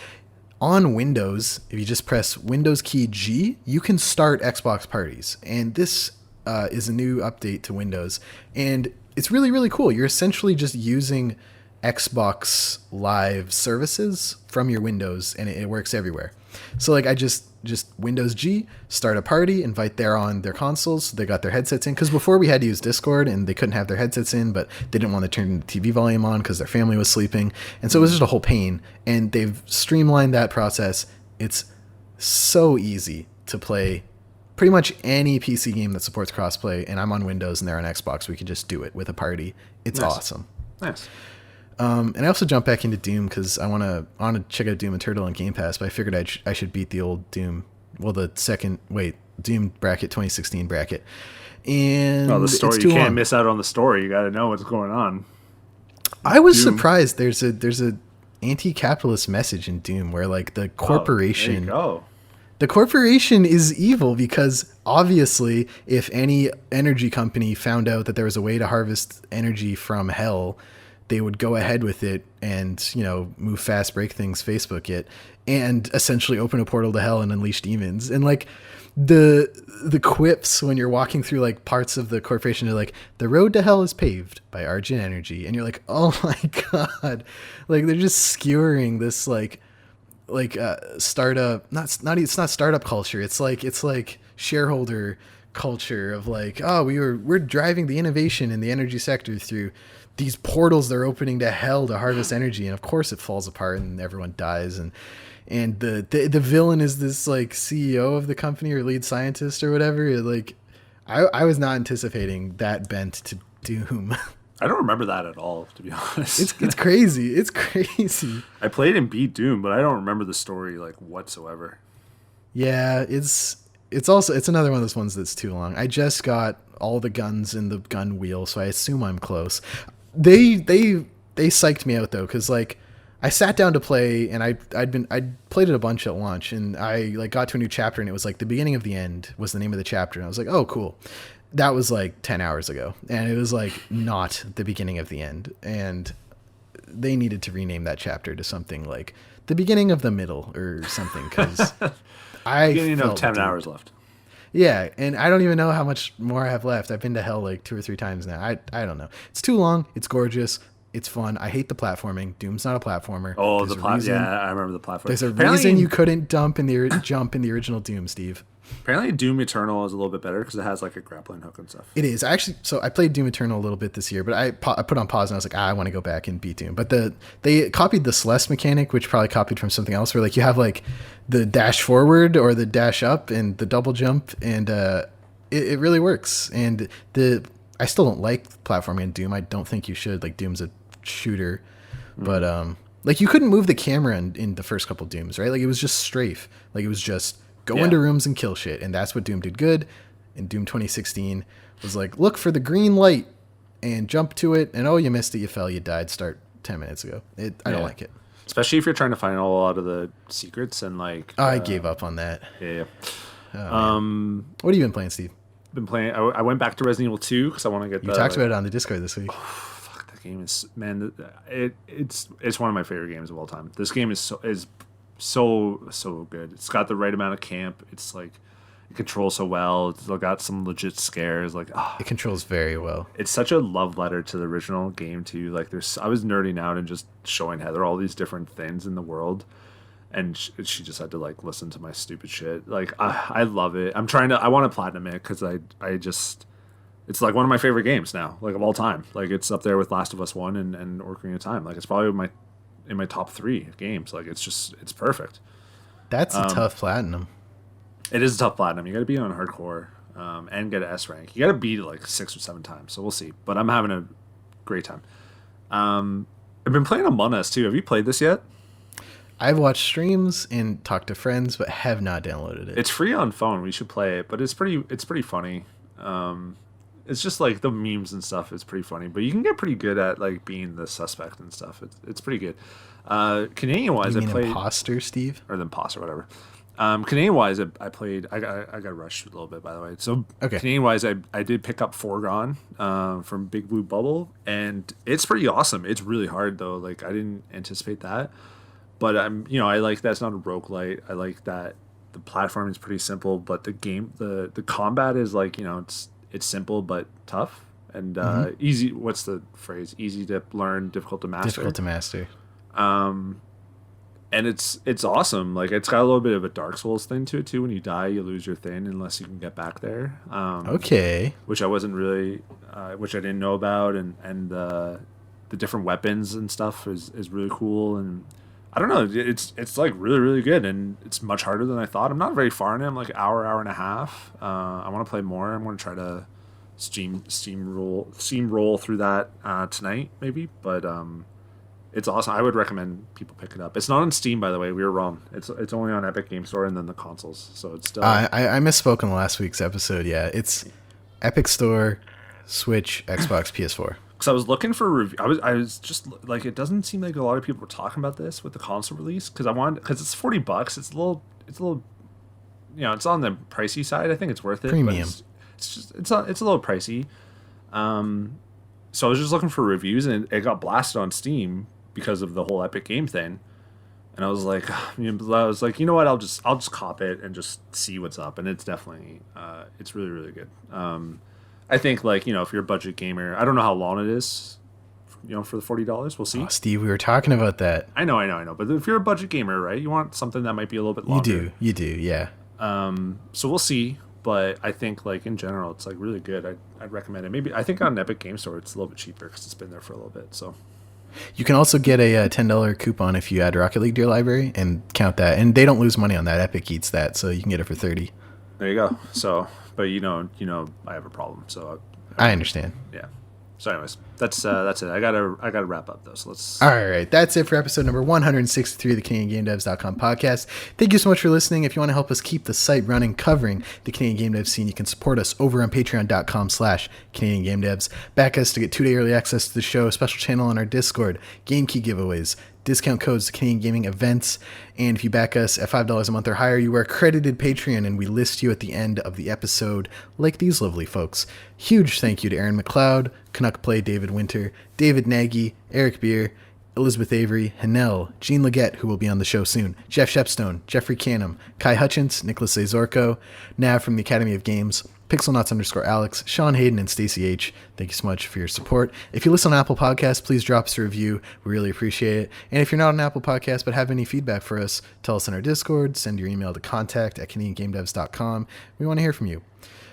on Windows, if you just press Windows key G, you can start Xbox parties. And this is a new update to Windows. And it's really, really cool. You're essentially just using Xbox Live services from your Windows, and it works everywhere. So like I just Windows G, start a party, invite their consoles. They got their headsets in, because before we had to use Discord and they couldn't have their headsets in, but they didn't want to turn the TV volume on because their family was sleeping. And so it was just a whole pain, and they've streamlined that process. It's so easy to play pretty much any PC game that supports crossplay, and I'm on Windows and they're on Xbox. We can just do it with a party. It's awesome. Nice. And I also jumped back into Doom because I want to check out Doom Eternal on Game Pass, but I figured I should beat the old Doom. Well, Doom bracket 2016 bracket. And the story, you can't miss out on the story. You got to know what's going on. I was surprised. There's a anti-capitalist message in Doom where like the corporation. The corporation is evil because obviously if any energy company found out that there was a way to harvest energy from hell, they would go ahead with it and, move fast, break things, Facebook it, and essentially open a portal to hell and unleash demons. And like the quips when you're walking through like parts of the corporation are like, the road to hell is paved by Argent Energy. And you're like, oh my God, like they're just skewering this startup, it's not startup culture. It's like shareholder culture of like, oh, we're driving the innovation in the energy sector through these portals they're opening to hell to harvest energy, and of course it falls apart and everyone dies, and the villain is this like CEO of the company or lead scientist or whatever. Like I was not anticipating that bent to Doom. I don't remember that at all, to be honest. It's crazy. It's crazy. I played and beat Doom, but I don't remember the story like whatsoever. Yeah, it's another one of those ones that's too long. I just got all the guns in the gun wheel, so I assume I'm close. They psyched me out though, because like I sat down to play and I'd played it a bunch at launch, and I like got to a new chapter and it was like the beginning of the end was the name of the chapter, and I was like, oh cool. That was like 10 hours ago, and it was like not the beginning of the end, and they needed to rename that chapter to something like the beginning of the middle or something, because I felt 10 hours left. Yeah, and I don't even know how much more I have left. I've been to hell like 2 or 3 times now. I don't know. It's too long. It's gorgeous. It's fun. I hate the platforming. Doom's not a platformer. Oh, yeah, I remember the platform. There's a reason you couldn't jump in the original Doom, Steve. Apparently, Doom Eternal is a little bit better because it has like a grappling hook and stuff. It is. So I played Doom Eternal a little bit this year, but I put on pause and I was like, I want to go back and beat Doom. But they copied the Celeste mechanic, which probably copied from something else, where like you have like the dash forward or the dash up and the double jump, and it really works. And I still don't like platforming in Doom. I don't think you should. Like Doom's a shooter, but like you couldn't move the camera in the first couple Dooms, right? Like it was just strafe. Like it was just go into rooms and kill shit, and that's what Doom did good. And Doom 2016 was like, look for the green light and jump to it, and oh, you missed it, you fell, you died. Start 10 minutes ago. I don't like it, especially if you're trying to find a lot of the secrets and like. I gave up on that. Yeah. Oh, what have you been playing, Steve? Been playing. I went back to Resident Evil 2 because I want to get. You talked about it on the Discord this week. Fuck, that game is, man. It's one of my favorite games of all time. This game is so good. It's got the right amount of camp. It's like it controls so well. It's got some legit scares. Like it controls very well. It's such a love letter to the original game too. Like I was nerding out and just showing Heather all these different things in the world, and she just had to like listen to my stupid shit. Like I love it. I want to platinum it because I just it's like one of my favorite games now, like of all time. Like it's up there with Last of Us 1 and Ocarina of Time. Like it's probably in my top 3 games. Like it's perfect. That's a tough platinum. It is a tough platinum. You got to be on hardcore and get an S rank. You got to beat it like 6 or 7 times. So we'll see. But I'm having a great time. I've been playing Among Us too. Have you played this yet? I've watched streams and talked to friends, but have not downloaded it. It's free on phone. We should play it, but it's pretty funny. It's just like the memes and stuff is pretty funny, but you can get pretty good at like being the suspect and stuff. It's pretty good. Canadian wise, You mean I played imposter, Steve? or the imposter, whatever. Canadian wise, I played. I got rushed a little bit, by the way. So Okay. Canadian wise, I did pick up Foregone from Big Blue Bubble, and it's pretty awesome. It's really hard though. Like I didn't anticipate that, but I like that it's not a roguelite. I like that the platform is pretty simple, but the game, the combat is like it's simple but tough and easy. What's the phrase? Easy to learn, difficult to master. Difficult to master. And it's awesome. Like it's got a little bit of a Dark Souls thing to it too. When you die, you lose your thing unless you can get back there. Okay. Which I wasn't really, which I didn't know about, and the different weapons and stuff is really cool. And I don't know, it's like really really good, and it's much harder than I thought. I'm not very far in it. I'm like hour and a half. I want to play more. I'm going to try to steamroll through that tonight maybe, but it's awesome. I would recommend people pick it up. It's not on Steam, by the way. We were wrong. It's only on Epic Game Store and then the consoles. So it's still. I misspoke in last week's episode. Yeah, it's Epic Store, Switch, Xbox, PS4. Because I was looking for a review. I was just like, it doesn't seem like a lot of people were talking about this with the console release. Because it's $40. It's a little. It's on the pricey side. I think it's worth it. Premium. It's a little pricey. So I was just looking for reviews, and it got blasted on Steam because of the whole Epic Game thing. And I was like, you know what? I'll just cop it and just see what's up. And it's definitely, it's really really good. I think like if you're a budget gamer, I don't know how long it is, for the $40. We'll see. Oh, Steve, we were talking about that. I know. But if you're a budget gamer, right, you want something that might be a little bit longer. You do, yeah. So we'll see. But I think like in general, it's like really good. I'd recommend it. Maybe I think on Epic Game Store it's a little bit cheaper because it's been there for a little bit. So. You can also get a $10 coupon if you add Rocket League to your library and count that. And they don't lose money on that. Epic eats that, so you can get it for $30. There you go. So, but I have a problem. So I understand. Yeah. So, anyways, that's it. I gotta wrap up though. So let's. All right, that's it for episode number 163 of the CanadianGameDevs.com podcast. Thank you so much for listening. If you want to help us keep the site running, covering the Canadian Game Dev scene, you can support us over on Patreon.com/CanadianGameDevs. Back us to get 2-day early access to the show, special channel on our Discord, game key giveaways, discount codes to Canadian gaming events, and if you back us at $5 a month or higher, you are accredited Patreon, and we list you at the end of the episode, like these lovely folks. Huge thank you to Aaron McLeod, Canuck Play, David Winter, David Nagy, Eric Beer, Elizabeth Avery, Hanel, Jean Leggett, who will be on the show soon, Jeff Shepstone, Jeffrey Canham, Kai Hutchins, Nicholas Azorko, Nav from the Academy of Games, PixelNuts_Alex, Sean Hayden, and Stacey H. Thank you so much for your support. If you listen on Apple Podcasts, please drop us a review. We really appreciate it. And if you're not on Apple Podcasts but have any feedback for us, tell us in our Discord, send your email to contact@CanadianGameDevs.com. We want to hear from you.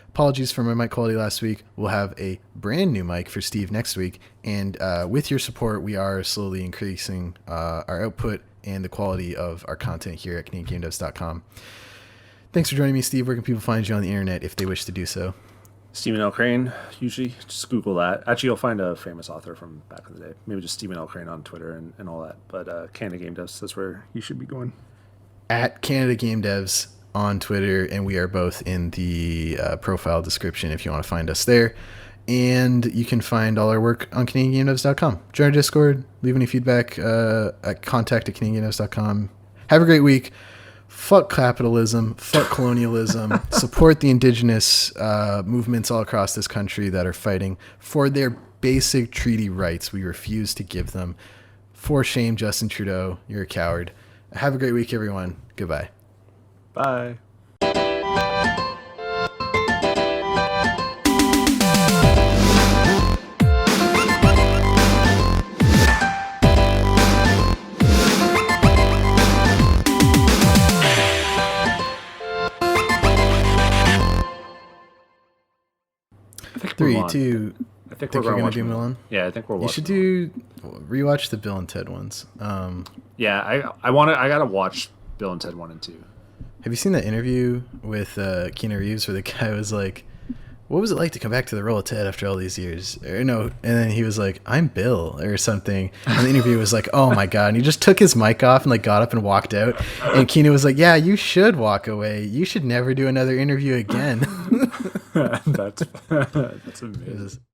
Apologies for my mic quality last week. We'll have a brand new mic for Steve next week. And with your support, we are slowly increasing our output and the quality of our content here at CanadianGameDevs.com. Thanks for joining me, Steve. Where can people find you on the internet if they wish to do so? Stephen L. Crane, usually. Just Google that. Actually, you'll find a famous author from back in the day. Maybe just Stephen L. Crane on Twitter and all that. But Canada Game Devs, that's where you should be going. At Canada Game Devs on Twitter, and we are both in the profile description if you want to find us there. And you can find all our work on CanadianGameDevs.com. Join our Discord. Leave any feedback at contact@CanadianGameDevs.com. Have a great week. Fuck capitalism, fuck colonialism, support the indigenous movements all across this country that are fighting for their basic treaty rights we refuse to give them. For shame, Justin Trudeau, you're a coward. Have a great week, everyone. Goodbye. Bye. Three, two. I think Think we're you're going gonna to do Milan? Yeah, I think we're You watching. should do rewatch the Bill and Ted ones. Yeah, I gotta watch Bill and Ted 1 and 2. Have you seen that interview with Keanu Reeves where the guy was like, what was it like to come back to the role of Ted after all these years? Or no, and then he was like, I'm Bill or something. And the interview was like, oh my God. And he just took his mic off and like got up and walked out. And Keanu was like, yeah, you should walk away. You should never do another interview again. That's amazing.